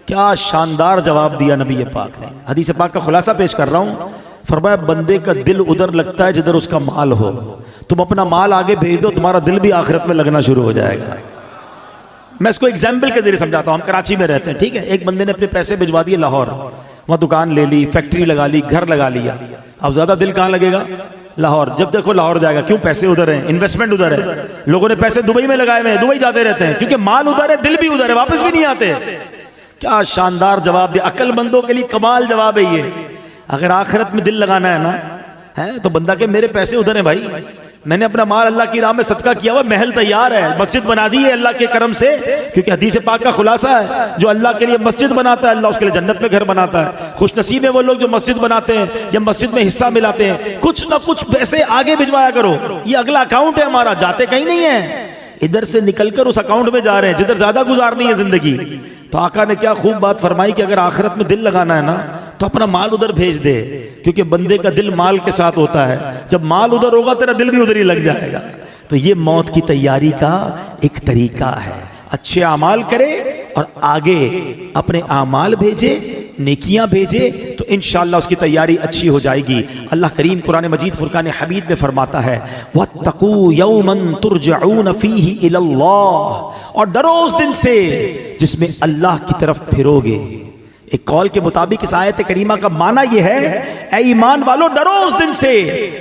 کیا شاندار جواب دیا نبی پاک نے. حدیث پاک کا خلاصہ پیش کر رہا ہوں. فرمایا بندے کا دل ادھر لگتا ہے جدھر اس کا مال ہو, تم اپنا مال آگے بھیج دو, تمہارا دل بھی آخرت میں لگنا شروع ہو جائے گا. میں اس کو ایگزامپل کے ذریعے سمجھاتا ہوں. ہم کراچی میں رہتے ہیں, ٹھیک ہے, ایک بندے نے اپنے پیسے بھجوا دیے لاہور, وہاں دکان لے لی, فیکٹری لگا لی, گھر لگا لیا. اب زیادہ دل کہاں لگے گا؟ لاہور. جب دیکھو لاہور جائے گا, کیوں؟ پیسے ادھر ہیں, انویسٹمنٹ ادھر ہے. لوگوں نے پیسے دبئی میں لگائے ہوئے ہیں, دبئی جاتے رہتے ہیں کیونکہ مال ادھر ہے, دل بھی ادھر ہے, واپس بھی نہیں آتے. کیا شاندار جواب دیا, عقل مندوں کے لیے کمال جواب ہے یہ. اگر آخرت میں دل لگانا ہے نا تو بندہ کہ میرے پیسے ادھر ہیں بھائی, میں نے اپنا مال اللہ کی راہ میں صدقہ کیا ہوا, محل تیار ہے, مسجد بنا دی ہے اللہ کے کرم سے, کیونکہ حدیث پاک کا خلاصہ ہے جو اللہ کے لیے مسجد بناتا ہے اللہ اس کے لیے جنت میں گھر بناتا ہے. خوش نصیب ہیں وہ لوگ جو مسجد بناتے ہیں یا مسجد میں حصہ ملاتے ہیں. کچھ نہ کچھ پیسے آگے بھجوایا کرو, یہ اگلا اکاؤنٹ ہے ہمارا, جاتے کہیں نہیں ہیں, ادھر سے نکل کر اس اکاؤنٹ میں جا رہے ہیں جدھر زیادہ گزارنی ہے زندگی. تو آقا نے کیا خوب بات فرمائی کہ اگر آخرت میں دل لگانا ہے نا تو اپنا مال ادھر بھیج دے, کیونکہ بندے کا دل مال کے ساتھ ہوتا ہے. جب مال ادھر ہوگا تیرا دل بھی ادھر ہی لگ جائے گا. تو یہ موت کی تیاری کا ایک طریقہ ہے. اچھے اعمال کرے اور آگے اپنے اعمال بھیجے, نیکیاں بھیجے, تو انشاءاللہ اس کی تیاری اچھی ہو جائے گی. اللہ کریم قرآن مجید فرقان حمید میں فرماتا ہے وَاتَّقُوا يَوْمًا تُرْجَعُونَ فِيهِ إِلَى اللَّهِ, اور ڈرو اس دن سے جس میں اللہ کی طرف پھرو گے. ایک قول کے مطابق اس آیت کریمہ کا معنی یہ ہے, اے ایمان والو ڈرو اس دن سے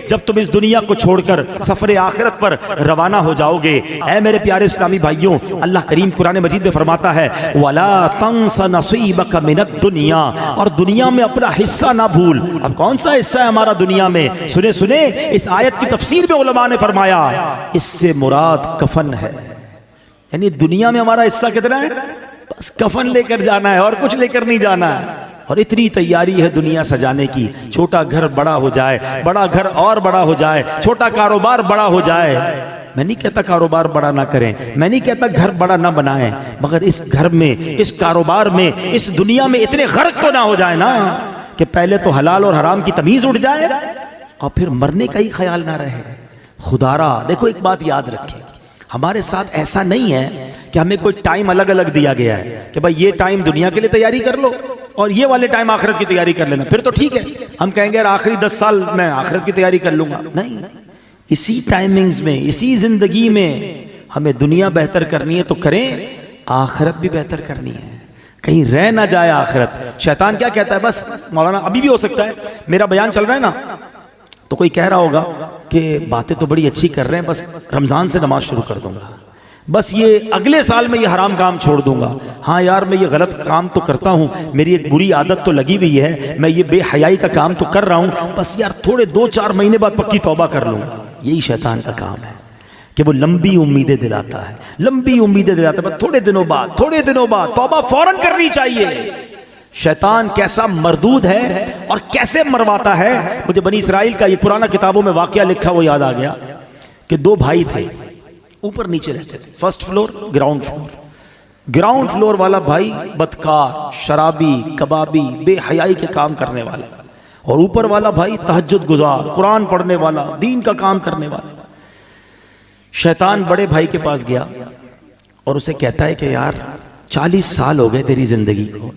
جب تم اس دنیا کو چھوڑ کر سفر آخرت پر روانہ ہو جاؤ گے. اے میرے پیارے اسلامی بھائیوں, اللہ کریم قرآن مجید میں فرماتا ہے وَلَا تَنْسَ نَصِيبَكَ مِنَ الدُّنْيَا, اور دنیا میں اپنا حصہ نہ بھول. اب کون سا حصہ ہے ہمارا دنیا میں؟ سنے اس آیت کی تفسیر میں علماء نے فرمایا اس سے مراد کفن ہے. یعنی دنیا میں ہمارا حصہ کتنا ہے؟ بس کفن لے کر جانا ہے اور کچھ لے کر نہیں جانا ہے. اور اتنی تیاری ہے دنیا سجانے کی, چھوٹا گھر بڑا ہو جائے, بڑا گھر اور بڑا ہو جائے, چھوٹا کاروبار بڑا ہو جائے. میں نہیں کہتا کاروبار بڑا نہ کریں, میں نہیں کہتا گھر بڑا نہ بنائیں, مگر اس گھر میں, اس کاروبار میں, اس دنیا میں اتنے غرق تو نہ ہو جائے نا کہ پہلے تو حلال اور حرام کی تمیز اٹھ جائے اور پھر مرنے کا ہی خیال نہ رہے. خدارا دیکھو ایک بات یاد رکھیں, ہمارے ساتھ ایسا نہیں ہے کہ ہمیں کوئی ٹائم الگ الگ دیا گیا ہے کہ بھائی یہ ٹائم دنیا کے لیے تیاری کر لو اور یہ والے ٹائم آخرت کی تیاری کر لینا, پھر تو ٹھیک ہے. ہم کہیں گے یار آخری 10 سال میں آخرت کی تیاری کر لوں گا. نہیں, اسی ٹائمنگز میں, اسی زندگی میں ہمیں دنیا بہتر کرنی ہے تو کریں, آخرت بھی بہتر کرنی ہے, کہیں رہ نہ جائے آخرت. شیطان کیا کہتا ہے, بس مولانا ابھی بھی ہو سکتا ہے میرا بیان چل رہا ہے نا تو کوئی کہہ رہا ہوگا کہ باتیں تو بڑی اچھی کر رہے ہیں, بس رمضان سے نماز شروع کر دوں گا, بس یہ اگلے سال میں یہ حرام کام چھوڑ دوں گا. ہاں یار میں یہ غلط کام تو کرتا ہوں, میری ایک بری عادت تو لگی ہوئی ہے, میں یہ بے حیائی کا کام تو کر رہا ہوں, بس یار تھوڑے 2-4 مہینے بعد پکی توبہ کر لوں گا. یہی شیطان کا کام ہے کہ وہ لمبی امیدیں دلاتا ہے, لمبی امیدیں دلاتا ہے, بس تھوڑے دنوں بعد توبہ فوراً کرنی چاہیے. شیطان کیسا مردود ہے اور کیسے مرواتا ہے. مجھے بنی اسرائیل کا یہ پرانا کتابوں میں واقعہ لکھا وہ یاد آ گیا کہ 2 بھائی تھے, اوپر نیچے رہتے تھے, first floor ground floor. Ground floor والا بھائی بدکار, شرابی, کبابی, بے حیائی کے کام کرنے والا, اور اوپر والا بھائی تہجد گزار, قرآن پڑھنے والا, دین کا کام کرنے والا. شیطان بڑے بھائی کے پاس گیا اور اسے کہتا ہے کہ یار 40 سال ہو گئے تیری زندگی کو,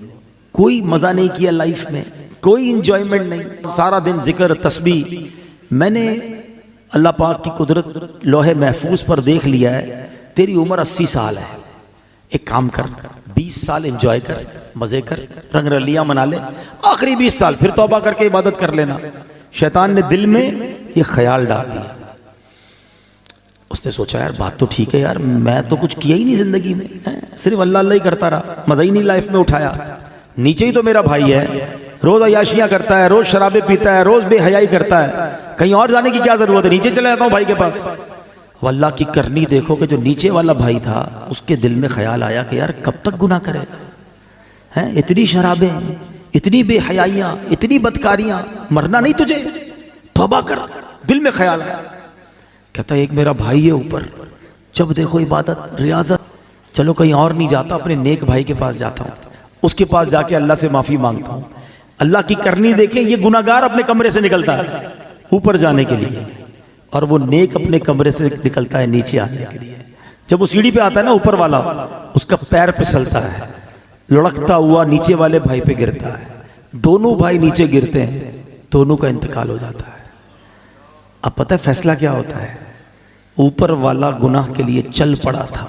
کوئی مزہ نہیں کیا لائف میں, کوئی انجوائمنٹ نہیں, سارا دن ذکر تسبیح. میں نے اللہ پاک کی قدرت لوح محفوظ پر دیکھ لیا ہے, تیری عمر 80 سال ہے, ایک کام کر 20 سال انجوائے کر, مزے کر, رنگ رلیاں منا لے, آخری 20 سال پھر توبہ کر کے عبادت کر لینا. شیطان نے دل میں یہ خیال ڈال دیا. اس نے سوچا یار بات تو ٹھیک ہے یار, میں تو کچھ کیا ہی نہیں زندگی میں, صرف اللہ اللہ ہی کرتا رہا, مزہ ہی نہیں لائف میں اٹھایا. نیچے ہی تو میرا بھائی ہے, روز عیاشیاں کرتا ہے, روز شرابیں پیتا ہے, روز بے حیائی کرتا ہے, کہیں اور جانے کی کیا ضرورت ہے, نیچے چلے جاتا ہوں بھائی کے پاس. واللہ کی کرنی دیکھو کہ جو نیچے والا بھائی تھا اس کے دل میں خیال آیا کہ یار کب تک گناہ کرے گا, اتنی شرابیں, اتنی بے حیائیاں, اتنی بدکاریاں, مرنا نہیں تجھے, توبہ کر. دل میں خیال آیا, کہتا ہے ایک میرا بھائی ہے اوپر, جب دیکھو عبادت ریاضت, چلو کہیں اور نہیں جاتا, اپنے نیک بھائی کے پاس جاتا ہوں, اس کے پاس جا کے اللہ سے معافی مانگتا ہوں. اللہ کی کرنی دیکھیں, یہ گناہگار اپنے کمرے سے نکلتا ہے اوپر جانے کے لیے, اور وہ نیک اپنے کمرے سے نکلتا ہے نیچے آنے کے لیے. جب وہ سیڑھی پہ آتا ہے نا اوپر والا, اس کا پیر پھسلتا ہے, لڑکتا ہوا نیچے والے بھائی پہ گرتا ہے, دونوں بھائی نیچے گرتے ہیں, دونوں کا انتقال ہو جاتا ہے. اب پتہ ہے فیصلہ کیا ہوتا ہے, اوپر والا گناہ کے لیے چل پڑا تھا,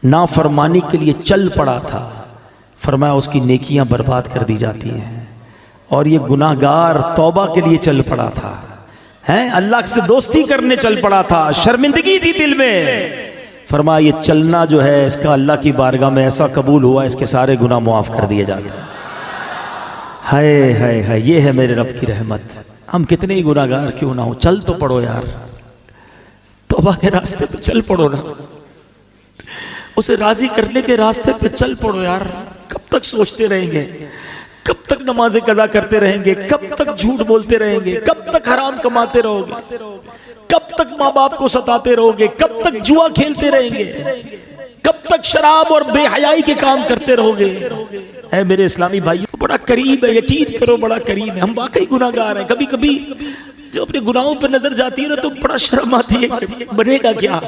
نافرمانی کے لیے چل پڑا تھا، فرمایا اس کی نیکیاں برباد کر دی جاتی ہیں. اور یہ گناہگار توبہ کے لیے چل پڑا تھا، اللہ سے دوستی کرنے چل پڑا تھا، شرمندگی تھی دل میں، فرمایا یہ چلنا جو ہے اس کا اللہ کی بارگاہ میں ایسا قبول ہوا اس کے سارے گناہ معاف کر دیے جاتے ہیں. ہائے ہائے ہائے، یہ ہے میرے رب کی رحمت. ہم کتنے ہی گناہگار کیوں نہ ہو، چل تو پڑو یار، توبہ کے راستے پہ چل پڑو نا، اسے راضی کرنے کے راستے پہ چل پڑو یار. کب تک سوچتے رہیں گے، کب تک نماز قضا کرتے رہیں گے، کب تک جھوٹ بولتے رہیں گے، کب تک حرام کماتے رہو گے، کب تک ماں باپ کو ستاتے رہو گے، کب تک جوا کھیلتے رہیں گے، کب تک شراب اور بے حیائی کے کام کرتے رہو گے. اے میرے اسلامی بھائیو، بڑا قریب ہے، یقین کرو بڑا قریب ہے. ہم واقعی گناہگار ہیں. کبھی کبھی جب اپنے گناہوں پر نظر جاتی ہے نا تو بڑا شرم آتی ہے کہ بنے گا کیا.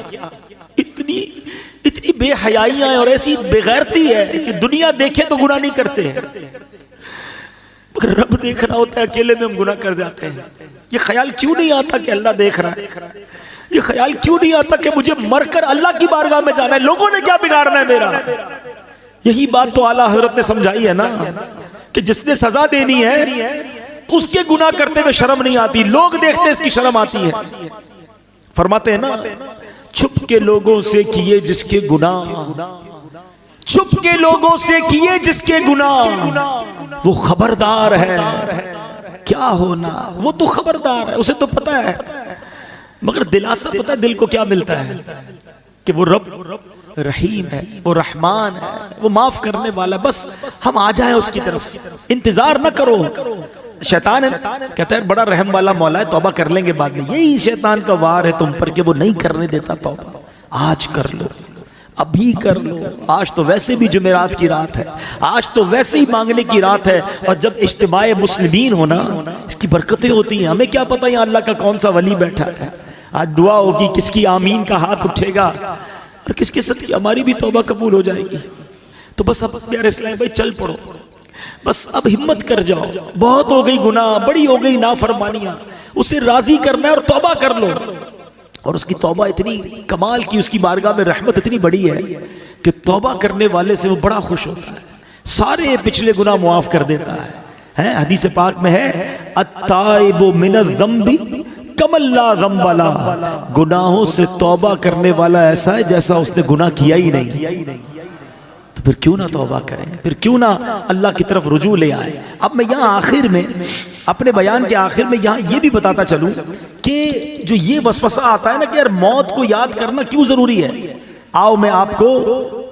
اتنی بے حیائیاں ہیں اور ایسی بے غیرتی ہے کہ دنیا دیکھے تو گناہ نہیں کرتے ہیں، مگر رب دیکھ رہا ہوتا ہے، اکیلے میں ہم گناہ کر جاتے ہیں. یہ خیال کیوں نہیں آتا کہ اللہ دیکھ رہا ہے؟ یہ خیال کیوں نہیں آتا کہ مجھے مر کر اللہ کی بارگاہ میں جانا ہے، لوگوں نے کیا بگاڑنا ہے میرا؟ یہی بات تو اعلیٰ حضرت نے سمجھائی ہے نا کہ جس نے سزا دینی ہے اس کے گناہ کرتے ہوئے شرم نہیں آتی، لوگ دیکھتے اس کی شرم آتی ہے. فرماتے ہیں نا، چھپ کے لوگوں سے کیے جس کے گناہ، چھپ کے لوگوں سے کیے جس کے گناہ، وہ خبردار ہے کیا ہونا. وہ تو خبردار ہے، اسے تو پتا ہے، مگر دلاسا پتا ہے دل کو کیا ملتا ہے کہ وہ رب رحیم ہے، وہ رحمان ہے، وہ معاف کرنے والا. بس ہم آ جائیں اس کی طرف، انتظار نہ کرو. شیطان کہتا ہے بڑا رحم والا مولا ہے، توبہ کر لیں گے بعد میں. یہی شیطان کا وار ہے تم پر کہ وہ نہیں کرنے دیتا توبہ. آج کر لو، ابھی کر لو. آج تو ویسے بھی جمعرات کی رات ہے، آج تو ویسے ہی مانگنے کی رات ہے. اور جب اجتماع مسلمین ہونا اس کی برکتیں ہوتی ہیں. ہمیں کیا پتہ یہاں اللہ کا کون سا ولی بیٹھا ہے. آج دعا ہوگی، کس کی آمین کا ہاتھ اٹھے گا اور کس کے ساتھ ہماری بھی توبہ قبول ہو جائے گی. تو بس اب پیارے اسلام بھائی چل پڑو، بس اب ہمت کر جاؤ. بہت ہو گئی گناہ، بڑی ہو گئی نافرمانیاں، اسے راضی کرنا ہے اور توبہ کر لو. اور اس کی توبہ اتنی کمال کی، اس کی بارگاہ میں رحمت اتنی بڑی ہے کہ توبہ کرنے والے سے وہ بڑا خوش ہوتا ہے، سارے پچھلے گناہ معاف کر دیتا ہے. حدیث پاک میں ہے التائب من الذنب کمن لا ذنب لہ، گناہوں سے توبہ کرنے والا ایسا ہے جیسا اس نے گناہ کیا ہی نہیں. تو پھر کیوں نہ توبہ کریں، پھر کیوں نہ اللہ کی طرف رجوع لے آئے. اب میں یہاں آخر میں اپنے بیان کے آخر میں یہاں یہ بھی بتاتا چلوں کہ جو یہ وسوسہ آتا ہے نا کہ یار موت کو یاد کرنا کیوں ضروری ہے. آؤ میں آپ کو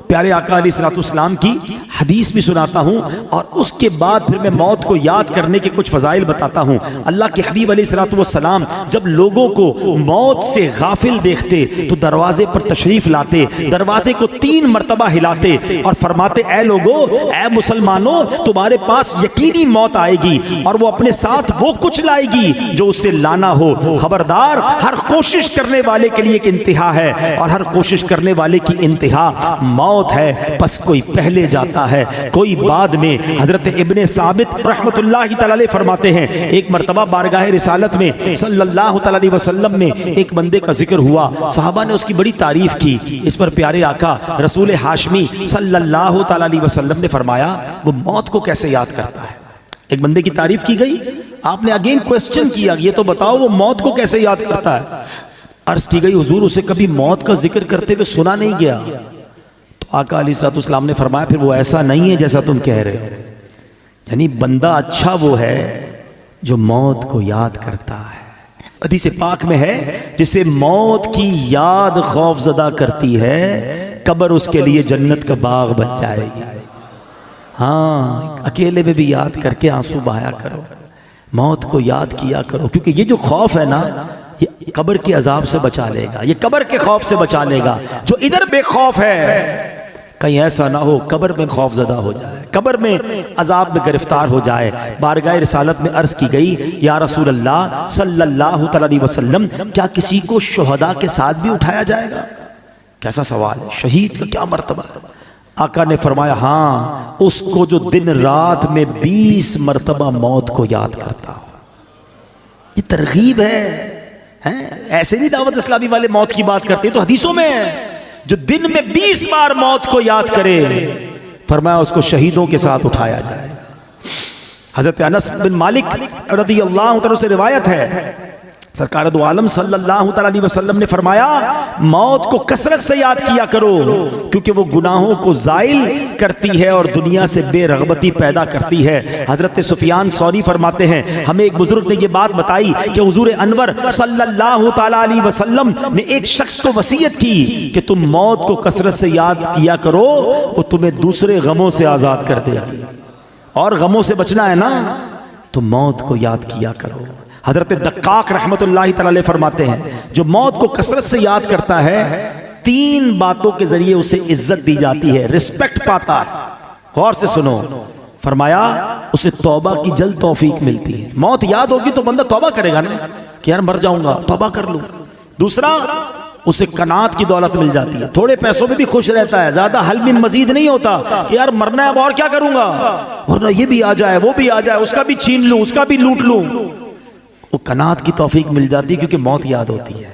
پیارے آقا علیہ الصلوۃ والسلام کی حدیث بھی سناتا ہوں اور اس کے بعد پھر میں موت کو یاد کرنے کے کچھ فضائل بتاتا ہوں. اللہ کے حبیب علیہ الصلوۃ والسلام جب لوگوں کو موت سے غافل دیکھتے تو دروازے پر تشریف لاتے، دروازے کو 3 مرتبہ ہلاتے اور فرماتے اے لوگو، اے مسلمانوں، تمہارے پاس یقینی موت آئے گی اور وہ اپنے ساتھ وہ کچھ لائے گی جو اسے لانا ہو. خبردار، ہر کوشش کرنے والے کے لیے ایک انتہا ہے اور ہر کوشش کرنے والے کی انتہا موت ہے. پس کوئی پہلے جاتا ہے، کوئی بعد میں. حضرت ابن ثابت رحمت اللہ تعالی علیہ فرماتے ہیں ایک مرتبہ بارگاہ رسالت میں صلی اللہ تعالی علیہ وسلم میں ایک بندے کا ذکر ہوا، صحابہ نے اس کی بڑی تعریف کی. اس پر پیارے آقا رسول ہاشمی صلی اللہ تعالی علیہ وسلم نے فرمایا وہ موت کو کیسے یاد کرتا ہے. ایک بندے کی تعریف کی گئی، آپ نے اگین کوسچن کیا یہ تو بتاؤ وہ موت کو کیسے یاد کرتا ہے. عرض کی گئی حضور اسے کبھی موت کا ذکر کرتے ہوئے سنا نہیں گیا. آقا علیہ الصلوۃ والسلام نے فرمایا پھر وہ ایسا نہیں ہے جیسا تم کہہ رہے ہو. یعنی بندہ اچھا وہ ہے جو موت کو یاد کرتا ہے. حدیث پاک میں ہے جسے موت کی یاد خوف زدہ کرتی ہے قبر اس کے لیے جنت کا باغ بن جائے گی. ہاں، اکیلے میں بھی یاد کر کے آنسو بہایا کرو، موت کو یاد کیا کرو، کیونکہ یہ جو خوف ہے نا یہ قبر کے عذاب سے بچا لے گا، یہ قبر کے خوف سے بچا لے گا. جو ادھر بے خوف ہے کہیں ایسا نہ ہو قبر میں خوف زدہ ہو جائے، قبر میں عذاب میں گرفتار ہو جائے. بارگاہ رسالت میں عرض کی گئی یا رسول اللہ صلی اللہ تعالی علیہ وسلم کیا کسی کو شہداء کے ساتھ بھی اٹھایا جائے گا؟ کیسا سوال ہے، شہید کا کیا مرتبہ ہے؟ آقا نے فرمایا ہاں، اس کو جو دن رات میں 20 مرتبہ موت کو یاد کرتا ہو. یہ ترغیب ہے. ایسے نہیں دعوت اسلامی والے موت کی بات کرتے تو حدیثوں میں ہے جو دن میں 20 بار موت کو یاد کرے فرمایا اس کو شہیدوں کے ساتھ اٹھایا جائے۔ حضرت انس بن مالک رضی اللہ عنہ سے روایت ہے، سرکار دو عالم صلی اللہ علیہ وسلم نے فرمایا موت کو کثرت سے یاد کیا کرو کیونکہ وہ گناہوں کو زائل کرتی ہے اور دنیا سے بے رغبتی پیدا کرتی ہے۔ حضرت سفیان ثوری فرماتے ہیں ہمیں ایک بزرگ نے یہ بات بتائی کہ حضور انور صلی اللہ علیہ وسلم نے ایک شخص کو وصیت کی کہ تم موت کو کثرت سے یاد کیا کرو، وہ تمہیں دوسرے غموں سے آزاد کر دے گی، اور غموں سے بچنا ہے نا تو موت کو یاد کیا کرو۔ حضرت دقاق رحمت اللہ تعالی فرماتے ہیں جو موت کو کثرت سے یاد کرتا ہے 3 باتوں کے ذریعے اسے عزت دی جاتی ہے، رسپیکٹ پاتا ہے۔ غور سے سنو، فرمایا اسے توبہ کی جلد توفیق ملتی ہے۔ موت یاد ہوگی تو بندہ توبہ کرے گا نا کہ یار مر جاؤں گا توبہ کر لوں۔ دوسرا، اسے قناعت کی دولت مل جاتی ہے، تھوڑے پیسوں میں بھی خوش رہتا ہے، زیادہ حل من مزید نہیں ہوتا کہ یار مرنا ہے اب اور کیا کروں گا، ورنہ یہ بھی آ جائے وہ بھی آ جائے، اس کا بھی چھین لوں اس کا بھی لوٹ لوں۔ وہ قناعت کی توفیق مل جاتی ہے کیونکہ موت یاد ہوتی ہے۔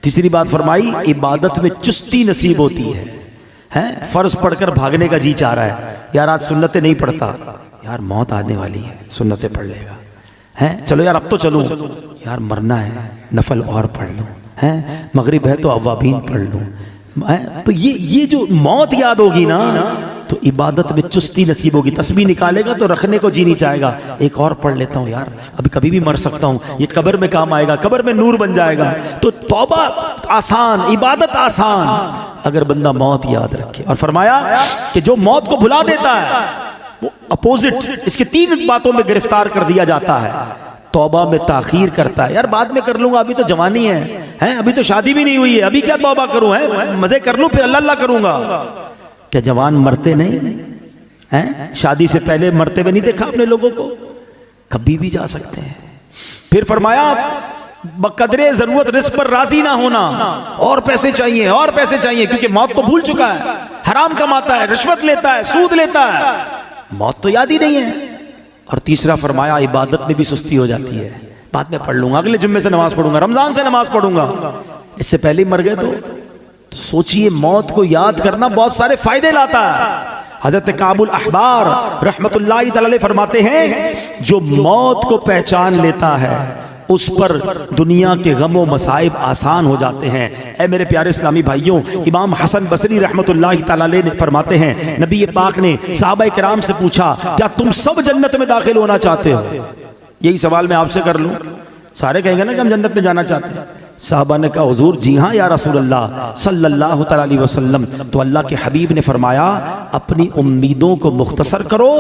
تیسری بات فرمائی عبادت میں چستی نصیب ہوتی ہے۔ فرض پڑھ کر بھاگنے کا جی چاہ رہا ہے، یار آج سنتیں نہیں پڑھتا، یار موت آنے والی ہے سنتیں پڑھ لے گا، چلو یار اب تو چلوں، یار مرنا ہے نفل اور پڑھ لوں، مغرب ہے تو اوابین پڑھ لوں۔ تو یہ جو موت یاد ہوگی نا تو عبادت میں چستی نصیب ہوگی۔ تسبیح نکالے گا تو رکھنے کو جی نہیں چاہے گا، ایک اور پڑھ لیتا ہوں یار ابھی کبھی بھی مر سکتا ہوں، یہ قبر میں کام آئے گا، قبر میں نور بن جائے گا۔ تو توبہ آسان، عبادت آسان اگر بندہ موت یاد رکھے۔ اور فرمایا کہ جو موت کو بھلا دیتا ہے وہ اپوزٹ اس کے 3 باتوں میں گرفتار کر دیا جاتا ہے۔ توبہ میں تاخیر کرتا ہے، یار بعد میں کر لوں گا ابھی تو جوانی ہے، ابھی تو شادی بھی نہیں ہوئی ہے، ابھی کیا توبہ کروں، مزے کر لوں پھر اللہ اللہ کروں گا۔ کیا جوان مرتے نہیں؟ شادی سے پہلے مرتے ہوئے نہیں دیکھا اپنے لوگوں کو؟ کبھی بھی جا سکتے ہیں۔ پھر فرمایا بقدر ضرورت رزق پر راضی نہ ہونا، اور پیسے چاہیے اور پیسے چاہیے، کیونکہ موت تو بھول چکا ہے، حرام کماتا ہے، رشوت لیتا ہے، سود لیتا ہے، موت تو یاد ہی نہیں ہے۔ اور تیسرا فرمایا عبادت میں بھی سستی ہو جاتی ہے، بعد میں پڑھ لوں گا، اگلے جمعے سے نماز پڑھوں گا، رمضان سے نماز پڑھوں گا، اس سے پہلے ہی مر گئے تو سوچئے موت کو یاد کرنا بہت سارے فائدے لاتا ہے۔ حضرت کعب الاحبار رحمت اللہ تعالی فرماتے ہیں جو موت کو پہچان لیتا ہے اس پر دنیا کے غم و مصائب آسان ہو جاتے ہیں۔ اے میرے پیارے اسلامی بھائیوں، امام حسن بصری رحمت اللہ تعالی نے فرماتے ہیں نبی پاک نے صحابہ کرام سے پوچھا کیا تم سب جنت میں داخل ہونا چاہتے ہو؟ یہی سوال میں آپ سے کر لوں، سارے کہیں گے نا کہ ہم جنت میں جانا چاہتے ہیں۔ صحابہ نے کہا حضور جی ہاں یا رسول اللہ صلی اللہ علیہ وسلم۔ تو اللہ کے حبیب نے فرمایا اپنی امیدوں کو مختصر کرو،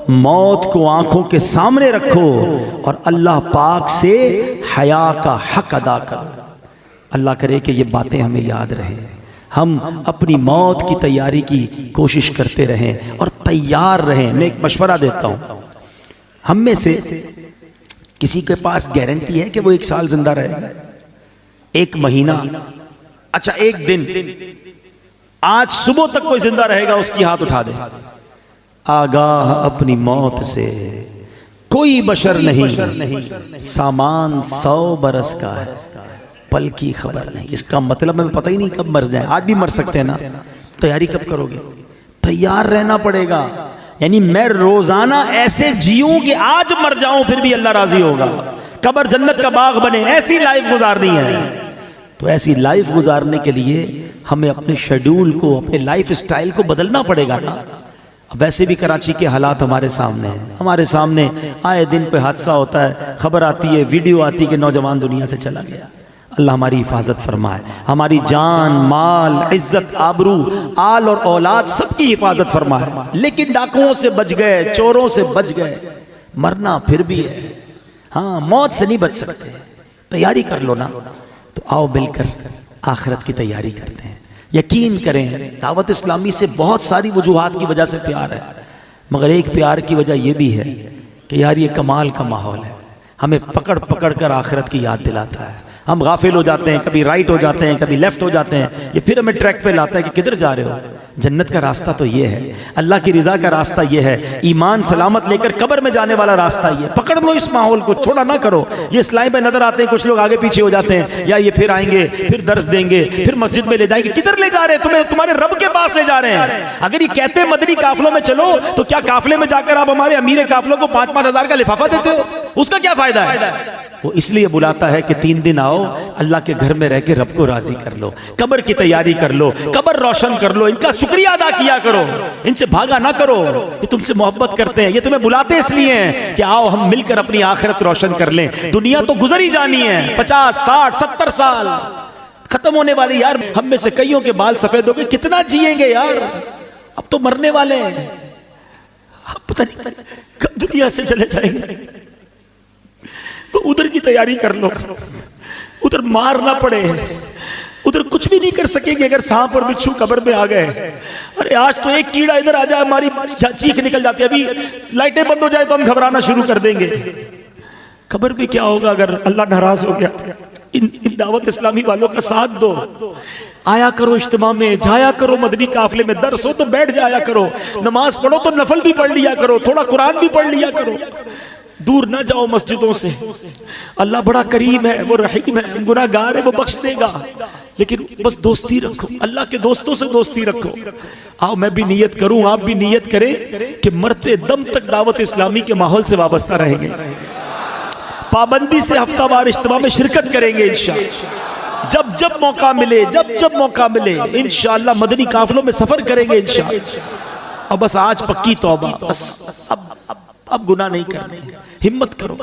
موت کو آنکھوں کے سامنے رکھو اور اللہ پاک سے حیا کا حق ادا کرو۔ اللہ کرے کہ یہ باتیں ہمیں یاد رہیں، ہم اپنی موت کی تیاری کی کوشش کرتے رہیں اور تیار رہیں۔ میں ایک مشورہ دیتا ہوں، ہم میں سے کسی کے پاس گارنٹی ہے کہ وہ 1 سال زندہ رہے گا؟ 1 مہینہ، اچھا 1 دن، آج صبح تک کوئی زندہ رہے گا اس کی ہاتھ اٹھا دے۔ آگاہ اپنی موت سے کوئی بشر نہیں، سامان 100 برس کا ہے، پل کی خبر نہیں۔ اس کا مطلب ہمیں پتہ ہی نہیں کب مر جائیں، آج بھی مر سکتے ہیں نا، تیاری کب کرو گے؟ تیار رہنا پڑے گا، یعنی میں روزانہ ایسے جیوں کہ آج مر جاؤں پھر بھی اللہ راضی ہوگا، قبر جنت کا باغ بنے، ایسی لائف گزارنی ہے۔ تو ایسی لائف گزارنے کے لیے ہمیں اپنے شیڈول کو، اپنے لائف سٹائل کو بدلنا پڑے گا نا۔ ویسے بھی کراچی کے حالات ہمارے سامنے ہیں، ہمارے سامنے آئے دن کوئی حادثہ ہوتا ہے، خبر آتی ہے، ویڈیو آتی ہے کہ نوجوان دنیا سے چلا گیا۔ اللہ ہماری حفاظت فرمائے، ہماری جان، مال، عزت، آبرو، آل اور اولاد سب کی حفاظت فرمائے۔ لیکن ڈاکوؤں سے بچ گئے، چوروں سے بچ گئے، مرنا پھر بھی ہے، ہاں موت سے نہیں بچ سکتے، تیاری کر لو نا۔ تو آؤ مل کر آخرت کی تیاری کرتے ہیں۔ یقین کریں دعوت اسلامی سے بہت ساری وجوہات کی وجہ سے پیار ہے، مگر ایک پیار کی وجہ یہ بھی ہے کہ یار یہ کمال کا ماحول ہے، ہمیں پکڑ پکڑ کر آخرت کی یاد دلاتا ہے۔ ہم غافل ہو جاتے ہیں، کبھی رائٹ ہو جاتے ہیں، کبھی لیفٹ ہو جاتے ہیں، یہ پھر ہمیں ٹریک پہ لاتا ہے کہ کدھر جا رہے ہو، جنت کا راستہ تو یہ ہے، اللہ کی رضا کا راستہ یہ ہے، ایمان سلامت لے کر قبر میں جانے والا راستہ یہ ہے۔ پکڑ لو اس ماحول کو، چھوڑا نہ کرو۔ یہ اسلام پہ نظر آتے ہیں کچھ لوگ آگے پیچھے ہو جاتے ہیں، یا یہ پھر آئیں گے، پھر درس دیں گے، پھر مسجد میں لے جائیں گے۔ کدھر لے جا رہے ہیں تمہیں؟ تمہارے رب کے پاس لے جا رہے ہیں۔ اگر یہ کہتے ہیں مدنی قافلوں میں چلو، تو کیا قافلے میں جا کر آپ ہمارے امیر قافلوں کو 5-5 ہزار کا لفافہ دیتے ہو؟ اس کا کیا فائدہ ہے؟ وہ اس لیے بلاتا ہے کہ 3 دن آؤ، اللہ کے گھر میں رہ کے رب کو راضی کر لو، قبر کی تیاری کر لو، قبر روشن کر لو، ان کا شکریہ ادا کیا کرو، ان سے بھاگا نہ کرو۔ یہ تم سے محبت کرتے ہیں، یہ تمہیں بلاتے اس لیے ہیں کہ آؤ ہم مل کر اپنی آخرت روشن کر لیں۔ دنیا تو گزر ہی جانی ہے، 50 60 70 سال ختم ہونے والی۔ یار ہم میں سے کئیوں کے بال سفید ہو گئے، کتنا جیئیں گے یار؟ اب تو مرنے والے ہیں، پتہ نہیں کب دنیا سے چلے جائیں گے۔ تو ادھر کی تیاری کر لو، ادھر مار نہ پڑے، ادھر کچھ بھی نہیں کر سکیں گے اگر سانپ اور بچھو قبر میں آ گئے۔ ارے آج تو ایک کیڑا ادھر آ جائے ہماری چیخ نکل جاتی ہے، ابھی لائٹیں بند ہو جائے تو ہم گھبرانا شروع کر دیں گے۔ قبر بھی کیا ہوگا اگر اللہ ناراض ہو گیا؟ ان دعوت اسلامی والوں کا ساتھ دو، آیا کرو اجتماع میں، جایا کرو مدنی قافلے میں، درس ہو تو بیٹھ جایا کرو، نماز پڑھو تو نفل بھی پڑھ لیا کرو، تھوڑا قرآن بھی پڑھ لیا کرو، دور نہ جاؤ مسجدوں سے۔ اللہ بڑا کریم ہے، وہ رحیم ہے، گناہ گار ہے، وہ بخش دے گا، لیکن بس دوستی رکھو، اللہ کے دوستوں سے دوستی رکھو۔ آؤ میں بھی نیت کروں، آپ بھی نیت کریں کہ مرتے دم تک دعوت اسلامی کے ماحول سے وابستہ رہیں گے، پابندی سے ہفتہ وار اجتماع میں شرکت کریں گے انشاءاللہ، جب جب موقع ملے، جب جب موقع ملے انشاءاللہ مدنی قافلوں میں سفر کریں گے انشاءاللہ۔ اب بس آج پکی توبہ، بس اب گناہ نہیں کرنے، ہمت کرو۔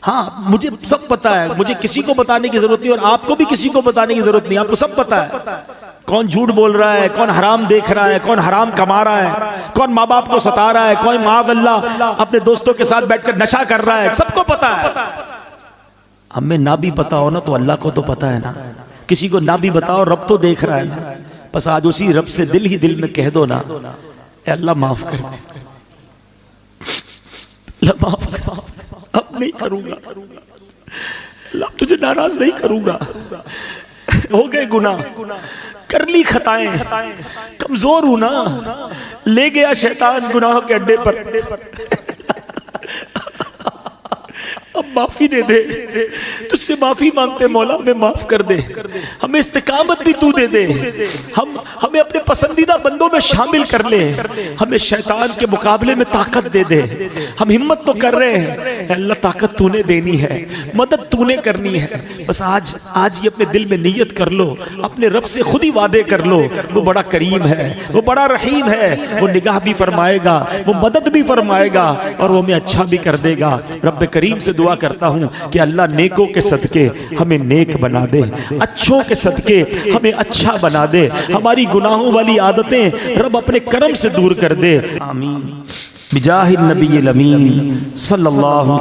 ہاں مجھے سب پتا ہے، مجھے کسی کو بتانے کی ضرورت نہیں، اور آپ کو بھی کسی کو بتانے کی ضرورت نہیں، آپ کو سب پتا ہے کون جھوٹ بول رہا ہے، کون حرام دیکھ رہا ہے، کون حرام کما رہا ہے، کون ماں باپ کو ستا رہا ہے، کون معاذ اللہ اپنے دوستوں کے ساتھ بیٹھ کر نشہ کر رہا ہے، سب کو پتا ہے۔ ہمیں نہ بھی پتا ہو نا تو اللہ کو تو پتا ہے نا، کسی کو نہ بھی بتاؤ رب تو دیکھ رہا ہے نا۔ بس آج اسی رب سے دل ہی دل میں کہہ دو نا، اے اللہ معاف کر دے، اللہ معاف کر، اب نہیں کروں گا، اللہ تجھے ناراض نہیں کروں گا۔ ہو گئے گناہ، کر لی خطائیں، کمزور ہوں نا، لے گیا شیطان گناہوں کے اڈے پر، اب معافی دے دے، تجھ سے معافی مانگتے مولا، ہمیں معاف کر دے، ہمیں استقامت بھی تو دے دے، ہمیں اپنے پسندیدہ بندوں میں شامل کر لے، ہمیں شیطان کے مقابلے میں طاقت دے دے۔ ہم ہمت تو کر رہے ہیں، اے اللہ طاقت تو نے دینی ہے، مدد تو نے کرنی ہے۔ بس آج یہ اپنے دل میں نیت کر لو، اپنے رب سے خود ہی وعدے کر لو، وہ بڑا کریم ہے، وہ بڑا رحیم ہے، وہ نگاہ بھی فرمائے گا، وہ مدد بھی فرمائے گا، اور وہ ہمیں اچھا بھی کر دے گا۔ رب کریم سے دعا کرتا ہوں کہ اللہ نیکوں کے صدقے ہمیں نیک بنا دے، اچھوں کے صدقے ہمیں اچھا بنا دے، ہماری گناہوں والی عادتیں رب اپنے کرم سے دور کر دے۔ آمین بجاہ النبی الامین صلی اللہ